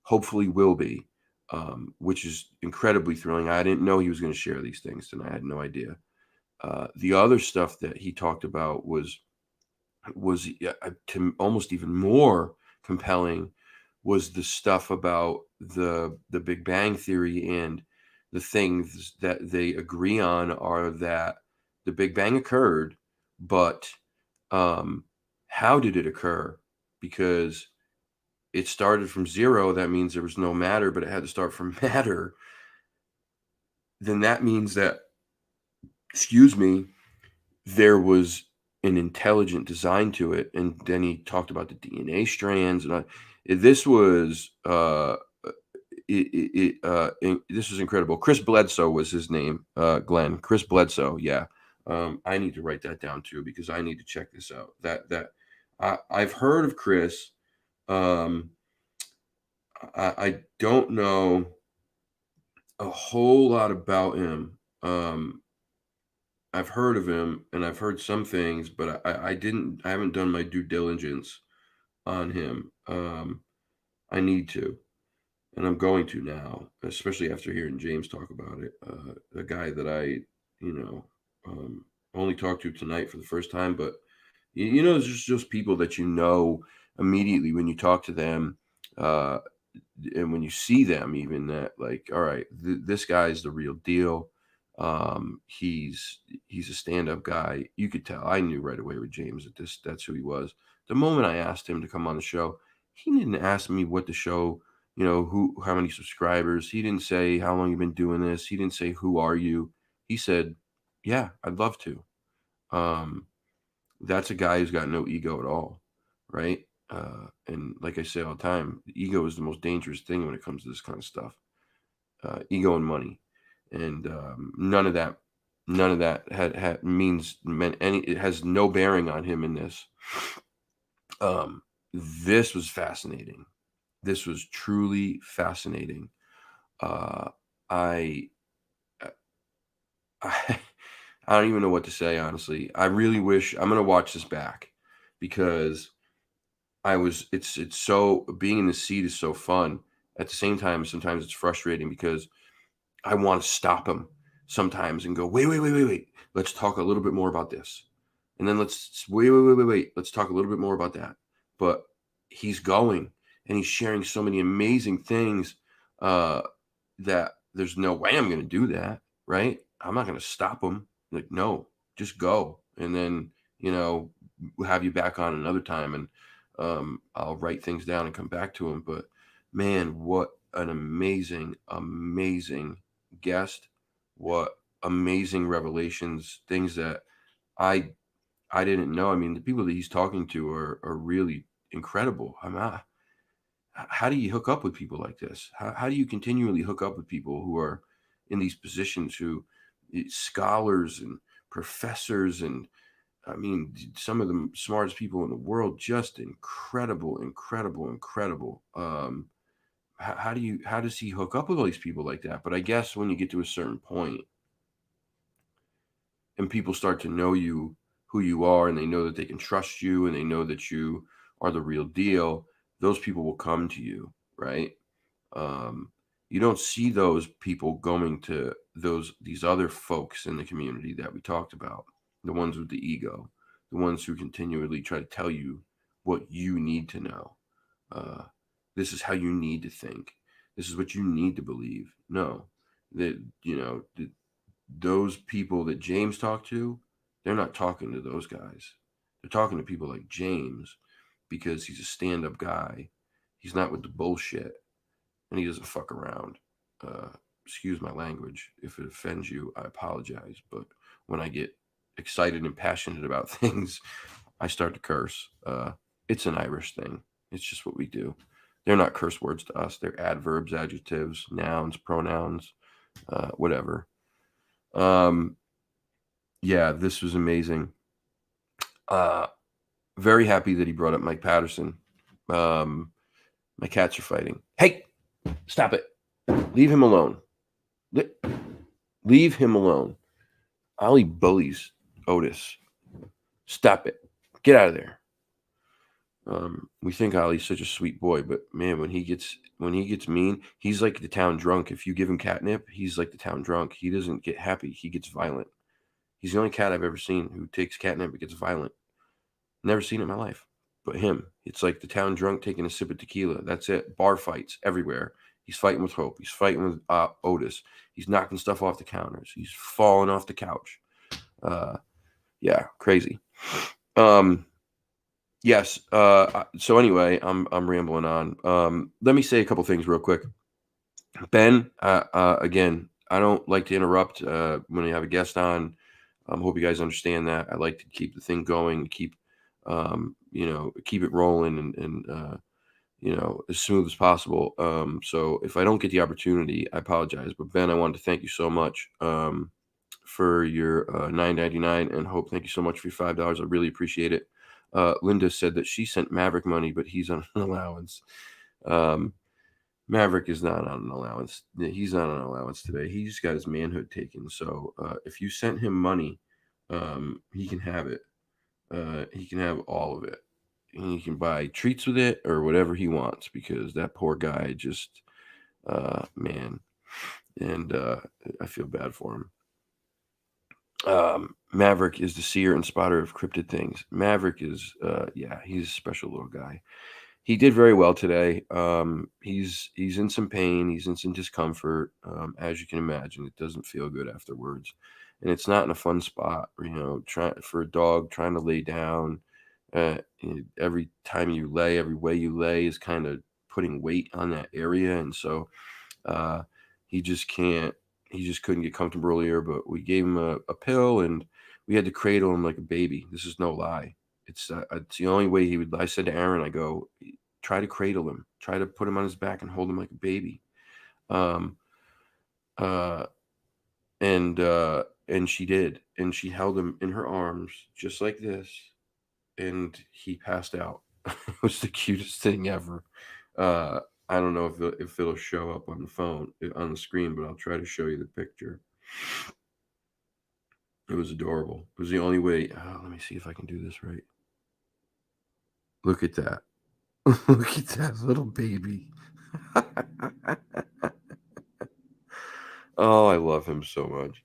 hopefully will be, which is incredibly thrilling. I didn't know he was going to share these things, and I had no idea. The other stuff that he talked about was to almost even more compelling was the stuff about the Big Bang Theory, and the things that they agree on are that the Big Bang occurred, but how did it occur? Because it started from zero, that means there was no matter, but it had to start from matter. Then that means that, excuse me, there was an intelligent design to it. And then he talked about the DNA strands, and this was this was incredible. Chris Bledsoe was his name, Glenn. Chris Bledsoe, yeah. I need to write that down too, because I need to check this out. I've heard of Chris. I don't know a whole lot about him. I've heard of him, and I've heard some things, but I haven't done my due diligence on him. I need to, and I'm going to now, especially after hearing James talk about it. A guy that I, only talked to tonight for the first time, but there's just people that immediately when you talk to them, and when you see them, even that, like, all right, this guy's the real deal. He's a stand-up guy. You could tell. I knew right away with James that that's who he was. The moment I asked him to come on the show, he didn't ask me what the show, how many subscribers. He didn't say how long you've been doing this. He didn't say who are you. He said, yeah, I'd love to. That's a guy who's got no ego at all, right? And like I say all the time, ego is the most dangerous thing when it comes to this kind of stuff. Ego and money, and none of that meant any. It has no bearing on him in this. This was fascinating. This was truly fascinating. I don't even know what to say, honestly. I really wish I'm going to watch this back, because it's so, being in the seat is so fun. At the same time, sometimes it's frustrating, because I want to stop him sometimes and go, wait. Let's talk a little bit more about this. And then let's wait. Let's talk a little bit more about that. But he's going, and he's sharing so many amazing things, that there's no way I'm going to do that. Right. I'm not going to stop him. Like, no, just go. And then, we'll have you back on another time, and I'll write things down and come back to him. But man, what an amazing guest. What amazing revelations, things that I didn't know. I mean, the people that he's talking to are really incredible. How do you hook up with people like this? How do you continually hook up with people who are in these positions, who scholars and professors, and I mean, some of the smartest people in the world, just incredible. How does he hook up with all these people like that? But I guess when you get to a certain point and people start to know you, who you are, and they know that they can trust you, and they know that you are the real deal, those people will come to you, right? You don't see those people going to these other folks in the community that we talked about, the ones with the ego, the ones who continually try to tell you what you need to know. This is how you need to think. This is what you need to believe. No, that those people that James talked to, they're not talking to those guys. They're talking to people like James, because he's a stand-up guy. He's not with the bullshit, and he doesn't fuck around. Excuse my language. If it offends you, I apologize. But when I get excited and passionate about things, I start to curse. It's an Irish thing. It's just what we do. They're not curse words to us. They're adverbs, adjectives, nouns, pronouns, whatever. Yeah, this was amazing. Very happy that he brought up Mike Patterson. My cats are fighting. Hey, stop it. Leave him alone. Leave him alone. Ollie bullies Otis. Stop it. Get out of there. We think Ollie's such a sweet boy, but man, when he gets mean, he's like the town drunk. If you give him catnip, he's like the town drunk. He doesn't get happy. He gets violent. He's the only cat I've ever seen who takes catnip and gets violent. Never seen it in my life. But him, it's like the town drunk taking a sip of tequila. That's it. Bar fights everywhere. He's fighting with Hope. He's fighting with Otis. He's knocking stuff off the counters. He's falling off the couch. Yeah, crazy. Yes. So anyway, I'm rambling on. Let me say a couple things real quick. Ben, again, I don't like to interrupt when you have a guest on. Hope you guys understand that. I like to keep the thing going, keep keep it rolling, and as smooth as possible. So if I don't get the opportunity, I apologize. But Ben, I wanted to thank you so much for your $9.99, and Hope, thank you so much for your $5. I really appreciate it. Linda said that she sent Maverick money, but he's on an allowance. Maverick is not on an allowance. He's not on an allowance today. He just got his manhood taken. So if you sent him money, he can have it. He can have all of it. And he can buy treats with it or whatever he wants, because that poor guy just, man. And I feel bad for him. Maverick is the seer and spotter of cryptid things. Maverick is, he's a special little guy. He did very well today. He's in some pain. He's in some discomfort. As you can imagine, it doesn't feel good afterwards, and it's not in a fun spot. For a dog trying to lay down. Every time you lay, every way you lay is kind of putting weight on that area, and so he just can't. He just couldn't get comfortable earlier. But we gave him a pill, and we had to cradle him like a baby. This is no lie. It's the only way he would. I said to Aaron, I go, try to cradle him, try to put him on his back and hold him like a baby. Um, uh, and she did, and she held him in her arms just like this, and he passed out. It was the cutest thing ever. I don't know if it'll show up on the phone on the screen, but I'll try to show you the picture. It was adorable. It was the only way. Let me see if I can do this right. Look at that. Look at that little baby. Oh, I love him so much.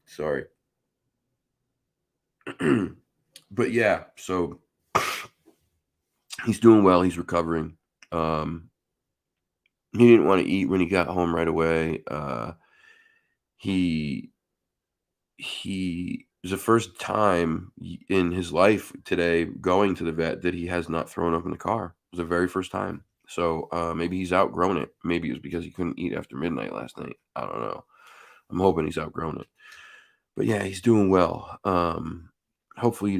Sorry. But yeah, so he's doing well. He's recovering. He didn't want to eat when he got home right away. He it was the first time in his life today going to the vet that he has not thrown up in the car. It was the very first time. So maybe he's outgrown it. Maybe it was because he couldn't eat after midnight last night. I don't know. I'm hoping he's outgrown it. But yeah, he's doing well. Hopefully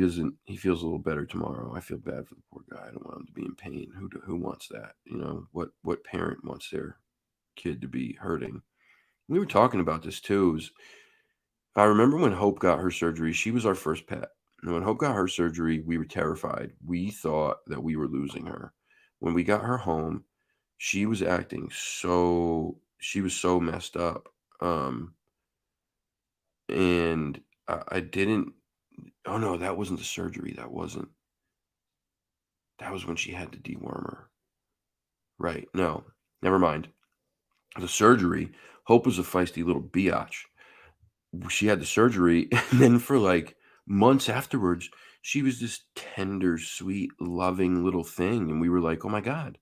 he feels a little better tomorrow. I feel bad for the poor guy. I don't want him to be in pain. Who wants that? What parent wants their kid to be hurting? We were talking about this too. I remember when Hope got her surgery, she was our first pet. And when Hope got her surgery, we were terrified. We thought that we were losing her. When we got her home, she was so messed up. And I didn't, oh no, that wasn't the surgery. That was when she had to deworm her. Right. No, never mind. The surgery, Hope was a feisty little biatch. She had the surgery, and then for like months afterwards, she was this tender, sweet, loving little thing. And we were like, oh my God,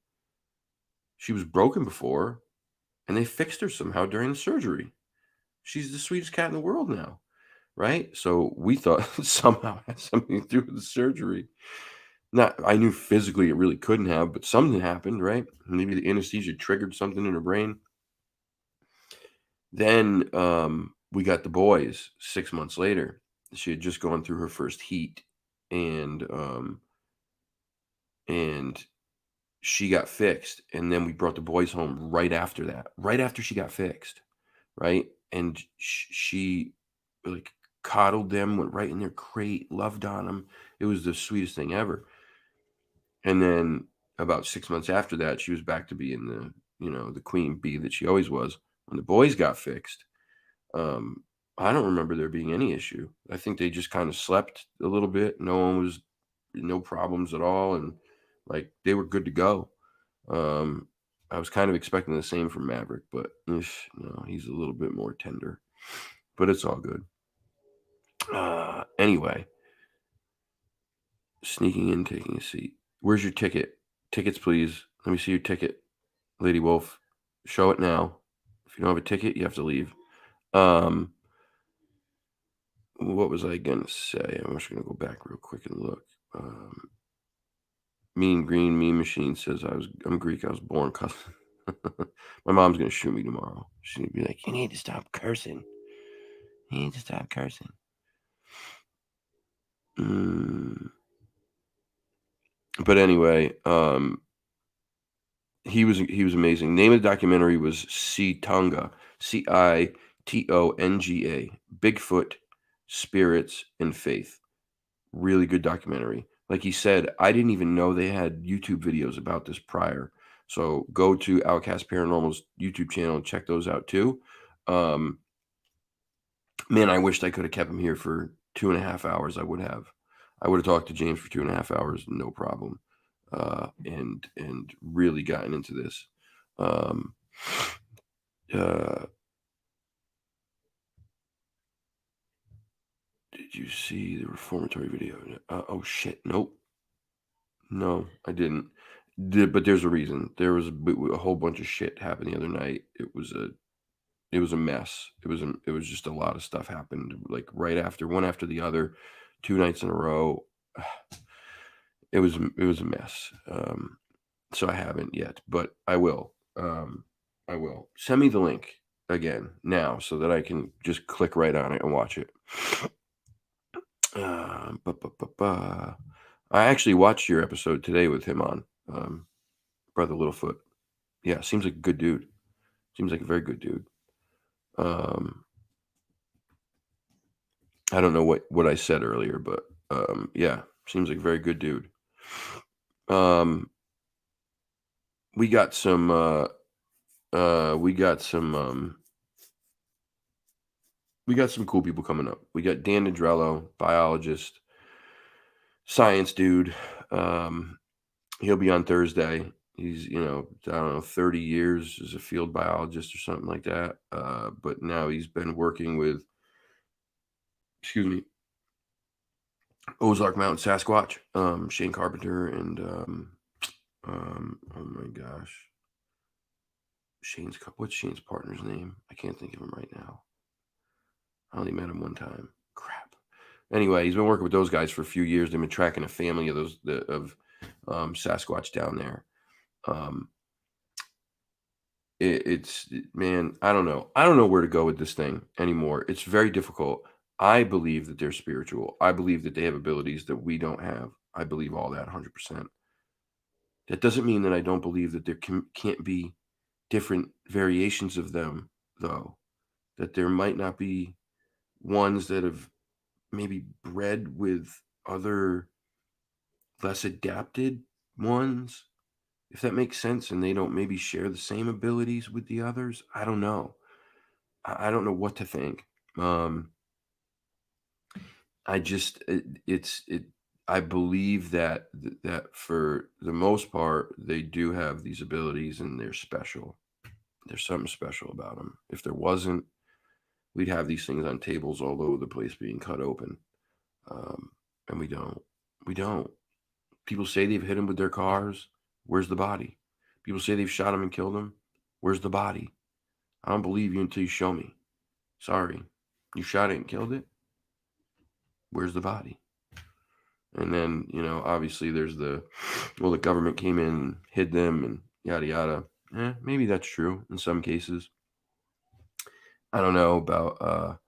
she was broken before, and they fixed her somehow during the surgery. She's the sweetest cat in the world now. Right. So we thought somehow had something to do with the surgery. I knew physically it really couldn't have, but something happened, right? Maybe the anesthesia triggered something in her brain. Then we got the boys 6 months later. She had just gone through her first heat, and she got fixed. And then we brought the boys home right after that, right after she got fixed, right? And she like coddled them, went right in their crate, loved on them. It was the sweetest thing ever. And then about 6 months after that, she was back to being the queen bee that she always was. When the boys got fixed, I don't remember there being any issue. I think they just kind of slept a little bit. No problems at all. And like they were good to go. I was kind of expecting the same from Maverick, but no, he's a little bit more tender, but it's all good. Anyway, sneaking in, taking a seat. Where's your ticket? Tickets, please. Let me see your ticket, Lady Wolf. Show it now. If you don't have a ticket, you have to leave. what was I gonna say? I'm just gonna go back real quick and look. Mean Green Mean Machine says I'm Greek. I was born cussing. My mom's gonna shoot me tomorrow. She's gonna be like, "You need to stop cursing. You need to stop cursing." But anyway, he was amazing. Name of the documentary was Ci'Tonga, Ci'Tonga, Bigfoot, Spirits, and Faith. Really good documentary. Like he said, I didn't even know they had YouTube videos about this prior. So go to OutKast Paranormal's YouTube channel and check those out too. Man, I wished I could have kept him here for 2.5 hours. I would have talked to James for 2.5 hours, no problem. And really gotten into this. Did you see the reformatory video? Oh shit, nope. No, I didn't. But there's a reason. There was a whole bunch of shit happened the other night. It was a mess. It was just a lot of stuff happened, like one after the other, 2 nights in a row. It was a mess. So I haven't yet, but I will. I will. Send me the link again now so that I can just click right on it and watch it. I actually watched your episode today with him on, Brother Littlefoot. Yeah, seems like a good dude. Seems like a very good dude. I don't know what I said earlier, but yeah, seems like a very good dude. We got some cool people coming up. We got Dan Nedrello, biologist, science dude. He'll be on Thursday. He's, 30 years as a field biologist or something like that. But now he's been working with, Ozark Mountain Sasquatch, Shane Carpenter, and oh my gosh, what's Shane's partner's name? I can't think of him right now. I only met him one time. Crap. Anyway, he's been working with those guys for a few years. They've been tracking a family of Sasquatch down there. Man, I don't know where to go with this thing anymore. It's very difficult. I believe that they're spiritual. I believe that they have abilities that we don't have. I believe all that 100%. That doesn't mean that I don't believe that there can't be different variations of them, though. That there might not be ones that have maybe bred with other less adapted ones, if that makes sense, and they don't maybe share the same abilities with the others. I don't know. I don't know what to think. I believe that for the most part they do have these abilities and they're special. There's something special about them. If there wasn't, we'd have these things on tables all over the place being cut open. And we don't. People say they've hit them with their cars. Where's the body? People say they've shot them and killed them. Where's the body? I don't believe you until you show me. Sorry. You shot it and killed it? Where's the body? And then, obviously there's the government came in and hid them and yada, yada. Maybe that's true in some cases. I don't know about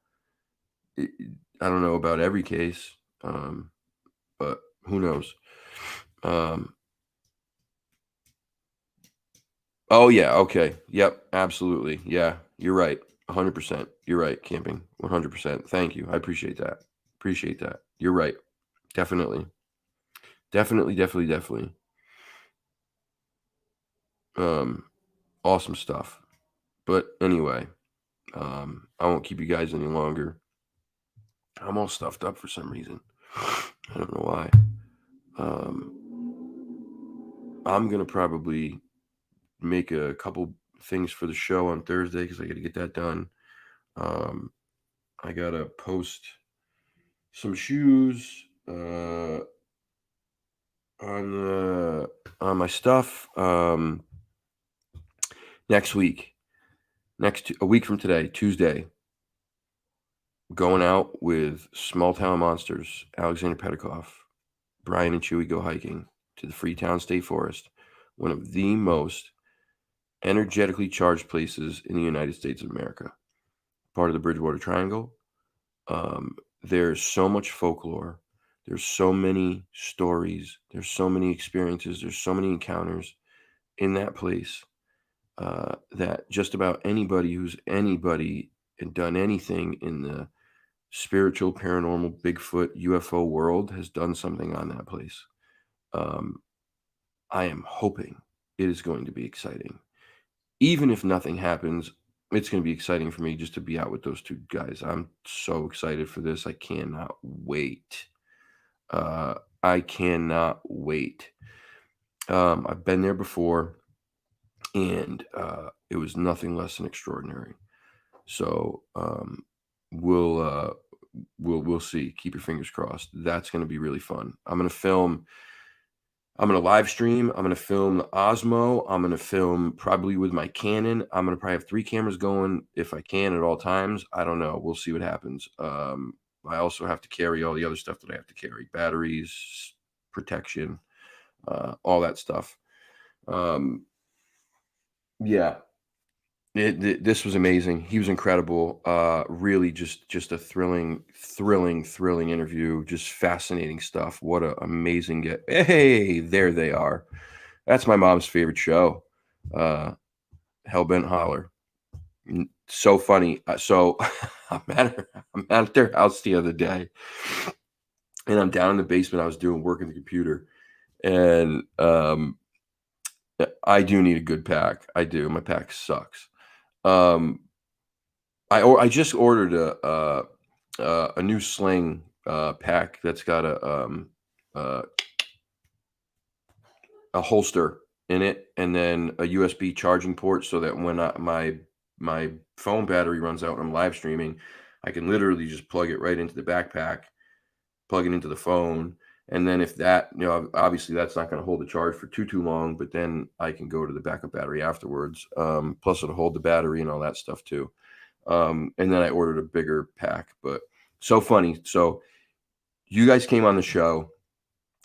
every case, but who knows? Oh yeah, okay, yep, absolutely, yeah, you're right, 100%. You're right, camping, 100%. Thank you, I appreciate that. You're right, definitely. Awesome stuff. But anyway, I won't keep you guys any longer. I'm all stuffed up for some reason. I don't know why. I'm gonna probably make a couple things for the show on Thursday because I got to get that done. I gotta post some shoes on my stuff next week. A week from today, Tuesday. going out with Small Town Monsters, Alexander Petikoff, Brian and Chewy go hiking to the Freetown State Forest, one of the most energetically charged places in the United States of America, part of the Bridgewater Triangle. There's so much folklore. There's so many stories. There's so many experiences. There's so many encounters in that place that just about anybody who's anybody and done anything in the spiritual, paranormal, Bigfoot, UFO world has done something on that place. I am hoping it is going to be exciting. Even if nothing happens, it's going to be exciting for me just to be out with those two guys. I'm so excited for this. I cannot wait. I cannot wait. I've been there before, and it was nothing less than extraordinary. So we'll see. Keep your fingers crossed. That's going to be really fun. I'm going to live stream. I'm going to film the Osmo. I'm going to film probably with my Canon. I'm going to probably have 3 cameras going if I can at all times. I don't know. We'll see what happens. I also have to carry all the other stuff that I have to carry: batteries, protection, all that stuff. Yeah. This was amazing. He was incredible. Really just a thrilling interview. Just fascinating stuff. What an amazing get. Hey, there they are. That's my mom's favorite show. Hellbent Holler. So funny. So I'm at their house the other day, and I'm down in the basement. I was doing work in the computer, and I do need a good pack. I do. My pack sucks. I just ordered a new sling pack that's got a holster in it, and then a USB charging port, so that when my phone battery runs out and I'm live streaming, I can literally just plug it right into the backpack, plug it into the phone, and then if that, obviously that's not going to hold the charge for too long, but then I can go to the backup battery afterwards. Plus it'll hold the battery and all that stuff too. And then I ordered a bigger pack. But so funny. So you guys came on the show.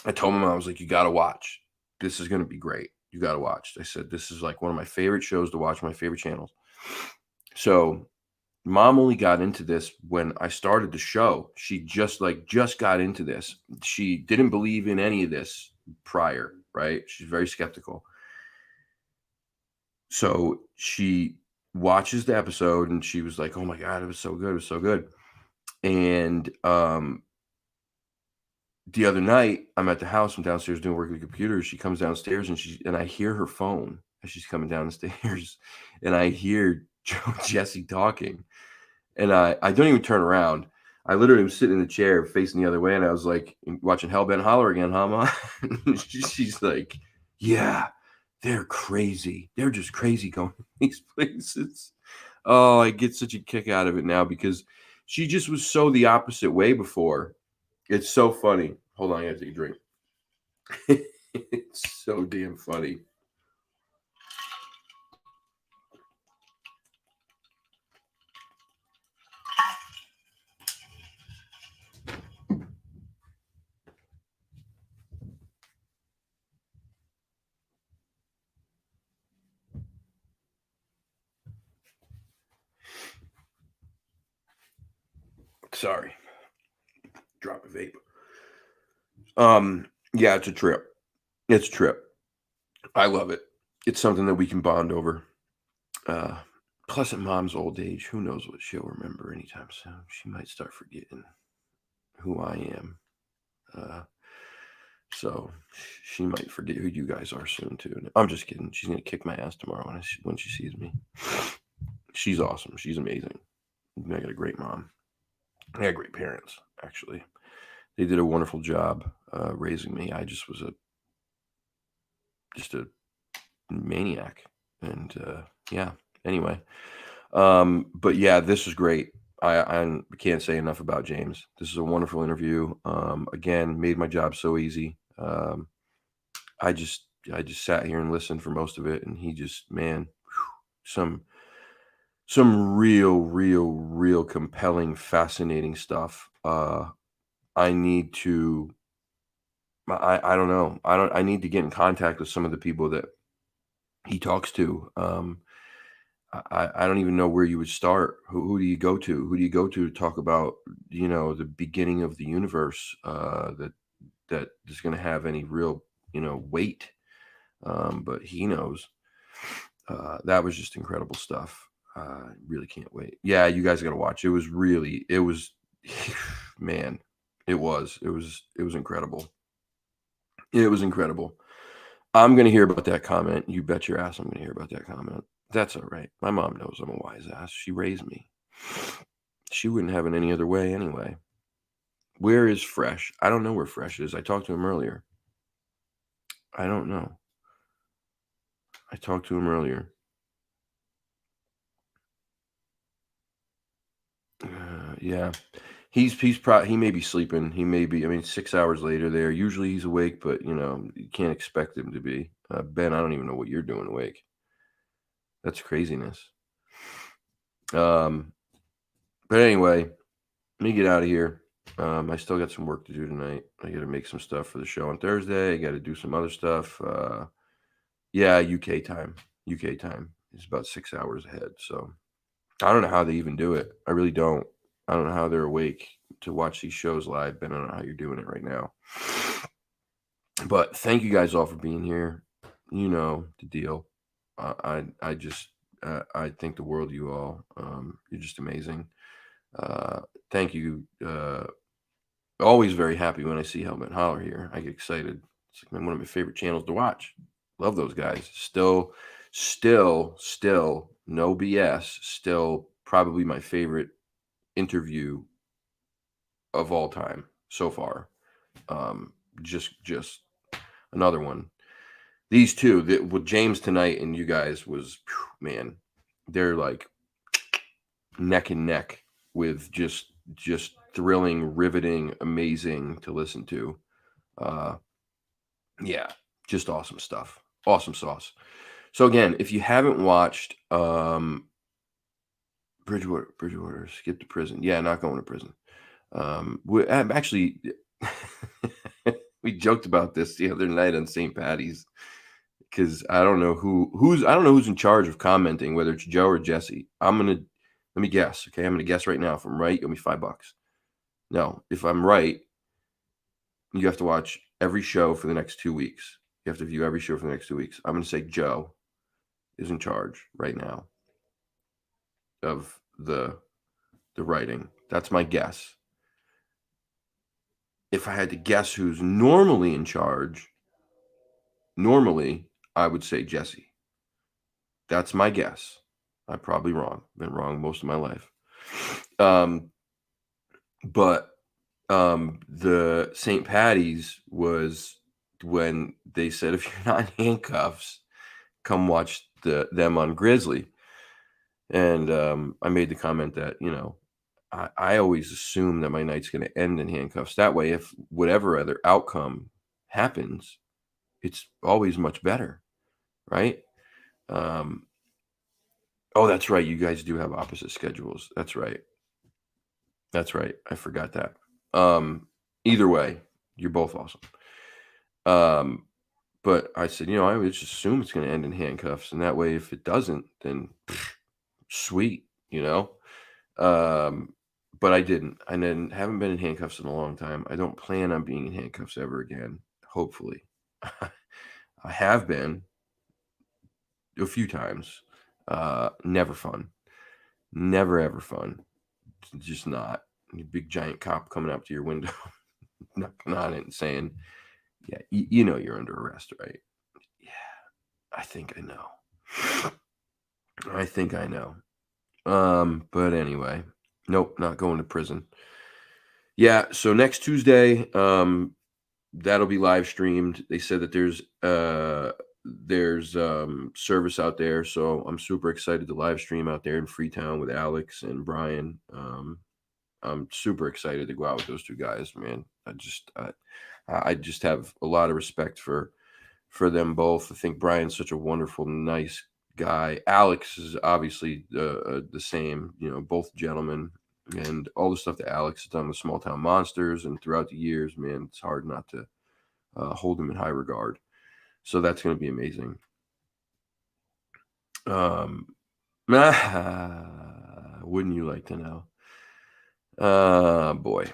I told them, I was like, you got to watch. This is going to be great. You got to watch. I said, this is like one of my favorite shows to watch, my favorite channels. So Mom only got into this when I started the show. She just got into this. She didn't believe in any of this prior, right? She's very skeptical. So she watches the episode and she was like, oh my God, it was so good. It was so good. And the other night, I'm at the house. I'm downstairs doing work with the computer. She comes downstairs and I hear her phone as she's coming down the stairs, and I hear Jesse talking. And I don't even turn around. I literally was sitting in the chair facing the other way, and I was like, watching Hellbent Holler again, huh, Ma? She's like, yeah, they're crazy. They're just crazy going to these places. Oh, I get such a kick out of it now because she just was so the opposite way before. It's so funny. Hold on, I have to take a drink. It's so damn funny. Sorry. Drop a vape. Yeah, it's a trip. It's a trip. I love it. It's something that we can bond over. Plus, at Mom's old age, who knows what she'll remember anytime soon. She might start forgetting who I am. So she might forget who you guys are soon too. I'm just kidding. She's gonna kick my ass tomorrow when she sees me. She's awesome. She's amazing. I got a great mom. I got great parents, actually. They did a wonderful job raising me. I just was a maniac. And yeah, anyway. But yeah, this was great. I can't say enough about James. This is a wonderful interview. Again, made my job so easy. I just sat here and listened for most of it, and he just, man, some some real compelling, fascinating stuff. I need to. I don't know. I need to get in contact with some of the people that he talks to. I don't even know where you would start. Who do you go to? Who do you go to talk about, the beginning of the universe, that is going to have any real, weight? But he knows. That was just incredible stuff. Really can't wait. Yeah, you guys got to watch. It was, man, it was incredible. It was incredible. I'm going to hear about that comment. You bet your ass I'm going to hear about that comment. That's all right. My mom knows I'm a wise ass. She raised me. She wouldn't have it any other way anyway. Where is Fresh? I don't know where Fresh is. I talked to him earlier. I don't know. I talked to him earlier. Yeah. He may be sleeping. He may be, 6 hours later there. Usually he's awake, but you can't expect him to be. Ben, I don't even know what you're doing awake. That's craziness. But anyway, let me get out of here. I still got some work to do tonight. I got to make some stuff for the show on Thursday. I got to do some other stuff. Yeah, UK time. UK time is about 6 hours ahead. So I don't know how they even do it. I really don't. I don't know how they're awake to watch these shows live, but I don't know how you're doing it right now. But thank you guys all for being here. You know the deal. I think the world of you all. You're just amazing. Thank you. Always very happy when I see Helmet Holler here. I get excited. It's like one of my favorite channels to watch. Love those guys. Still, no BS. Still, probably my favorite interview of all time so far. Just another one. These two, with James tonight and you guys was, man, they're like neck and neck with just thrilling, riveting, amazing to listen to. Yeah, just awesome stuff. Awesome sauce. So again, if you haven't watched Bridgewater, skip to prison. Yeah, not going to prison. I'm actually we joked about this the other night on St. Patty's because I don't know who's in charge of commenting, whether it's Joe or Jesse. Let me guess. Okay, I'm gonna guess right now. If I'm right, give me $5. No, if I'm right, you have to watch every show for the next 2 weeks. You have to view every show for the next 2 weeks. I'm gonna say Joe is in charge right now of the writing. That's my guess. If I had to guess who's normally in charge, I would say Jesse. That's my guess. I'm probably wrong. Been wrong most of my life. But the St. Patty's was when they said, if you're not in handcuffs, come watch them on Grizzly. And I made the comment that, I always assume that my night's going to end in handcuffs. That way, if whatever other outcome happens, it's always much better, right? Oh, that's right. You guys do have opposite schedules. That's right. I forgot that. Either way, you're both awesome. But I said, I would just assume it's going to end in handcuffs. And that way, if it doesn't, then sweet, but I didn't. I haven't been in handcuffs in a long time. I don't plan on being in handcuffs ever again. Hopefully. I have been a few times. Never fun. Never ever fun. Just not. A big giant cop coming up to your window, knocking on it and saying, yeah, you know you're under arrest, right? Yeah, I think I know. But anyway, nope, not going to prison. Yeah, so next Tuesday, that'll be live streamed. They said that there's service out there, so I'm super excited to live stream out there in Freetown with Alex and Brian. I'm super excited to go out with those two guys, man. I just have a lot of respect for them both. I think Brian's such a wonderful, nice guy. Alex is obviously the same, you know, both gentlemen, and all the stuff that Alex has done with Small Town Monsters and throughout the years, man, it's hard not to hold him in high regard. So that's going to be amazing. Wouldn't you like to know? Boy.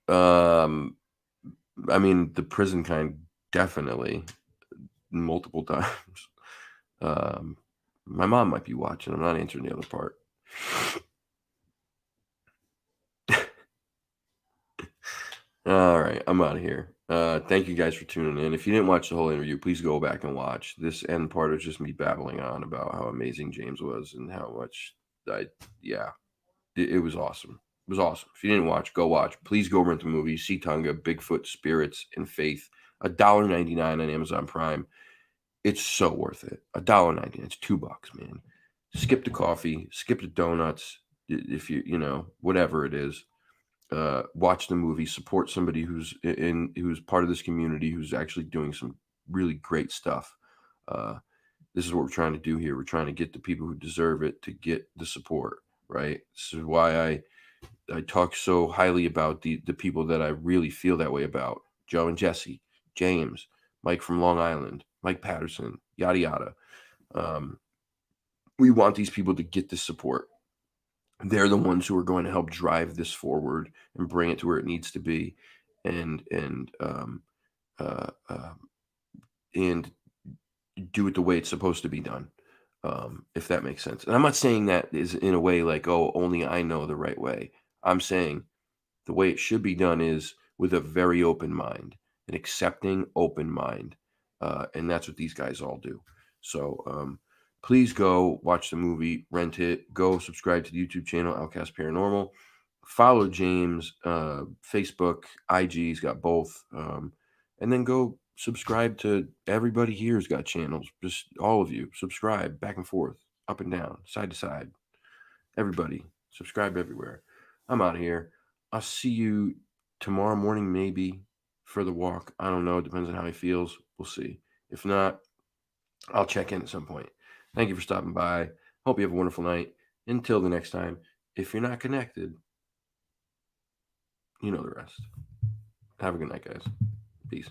I mean, the prison kind, definitely, multiple times. My mom might be watching. I'm not answering the other part. All right, I'm out of here. Thank you guys for tuning in. If you didn't watch the whole interview, please go back and watch. This end part is just me babbling on about how amazing James was and how much it was awesome. It was awesome. If you didn't watch, go watch. Please go rent the movie Ci'Tonga, Bigfoot, Spirits, and Faith. $1.99 on Amazon Prime. It's so worth it. $1.99. It's $2, man. Skip the coffee, skip the donuts. If you know, whatever it is, watch the movie, support somebody who's part of this community, who's actually doing some really great stuff. This is what we're trying to do here. We're trying to get the people who deserve it to get the support, right? This is why I talk so highly about the people that I really feel that way about. Joe and Jesse, James, Mike from Long Island, Mike Patterson, yada yada. We want these people to get this support. They're the ones who are going to help drive this forward and bring it to where it needs to be, and do it the way it's supposed to be done, if that makes sense. And I'm not saying that is in a way like, oh, only I know the right way. I'm saying the way it should be done is with a very open mind, an accepting open mind, and that's what these guys all do. So please go watch the movie, rent it, go subscribe to the YouTube channel OutKast Paranormal, follow James, Facebook, IG, he's got both, and then go subscribe to everybody here's got channels. Just all of you subscribe, back and forth, up and down, side to side. Everybody subscribe everywhere. I'm out of here. I'll see you tomorrow morning, maybe, for the walk. I don't know. It depends on how he feels. We'll see. If not, I'll check in at some point. Thank you for stopping by. Hope you have a wonderful night. Until the next time, if you're not connected, you know the rest. Have a good night, guys. Peace.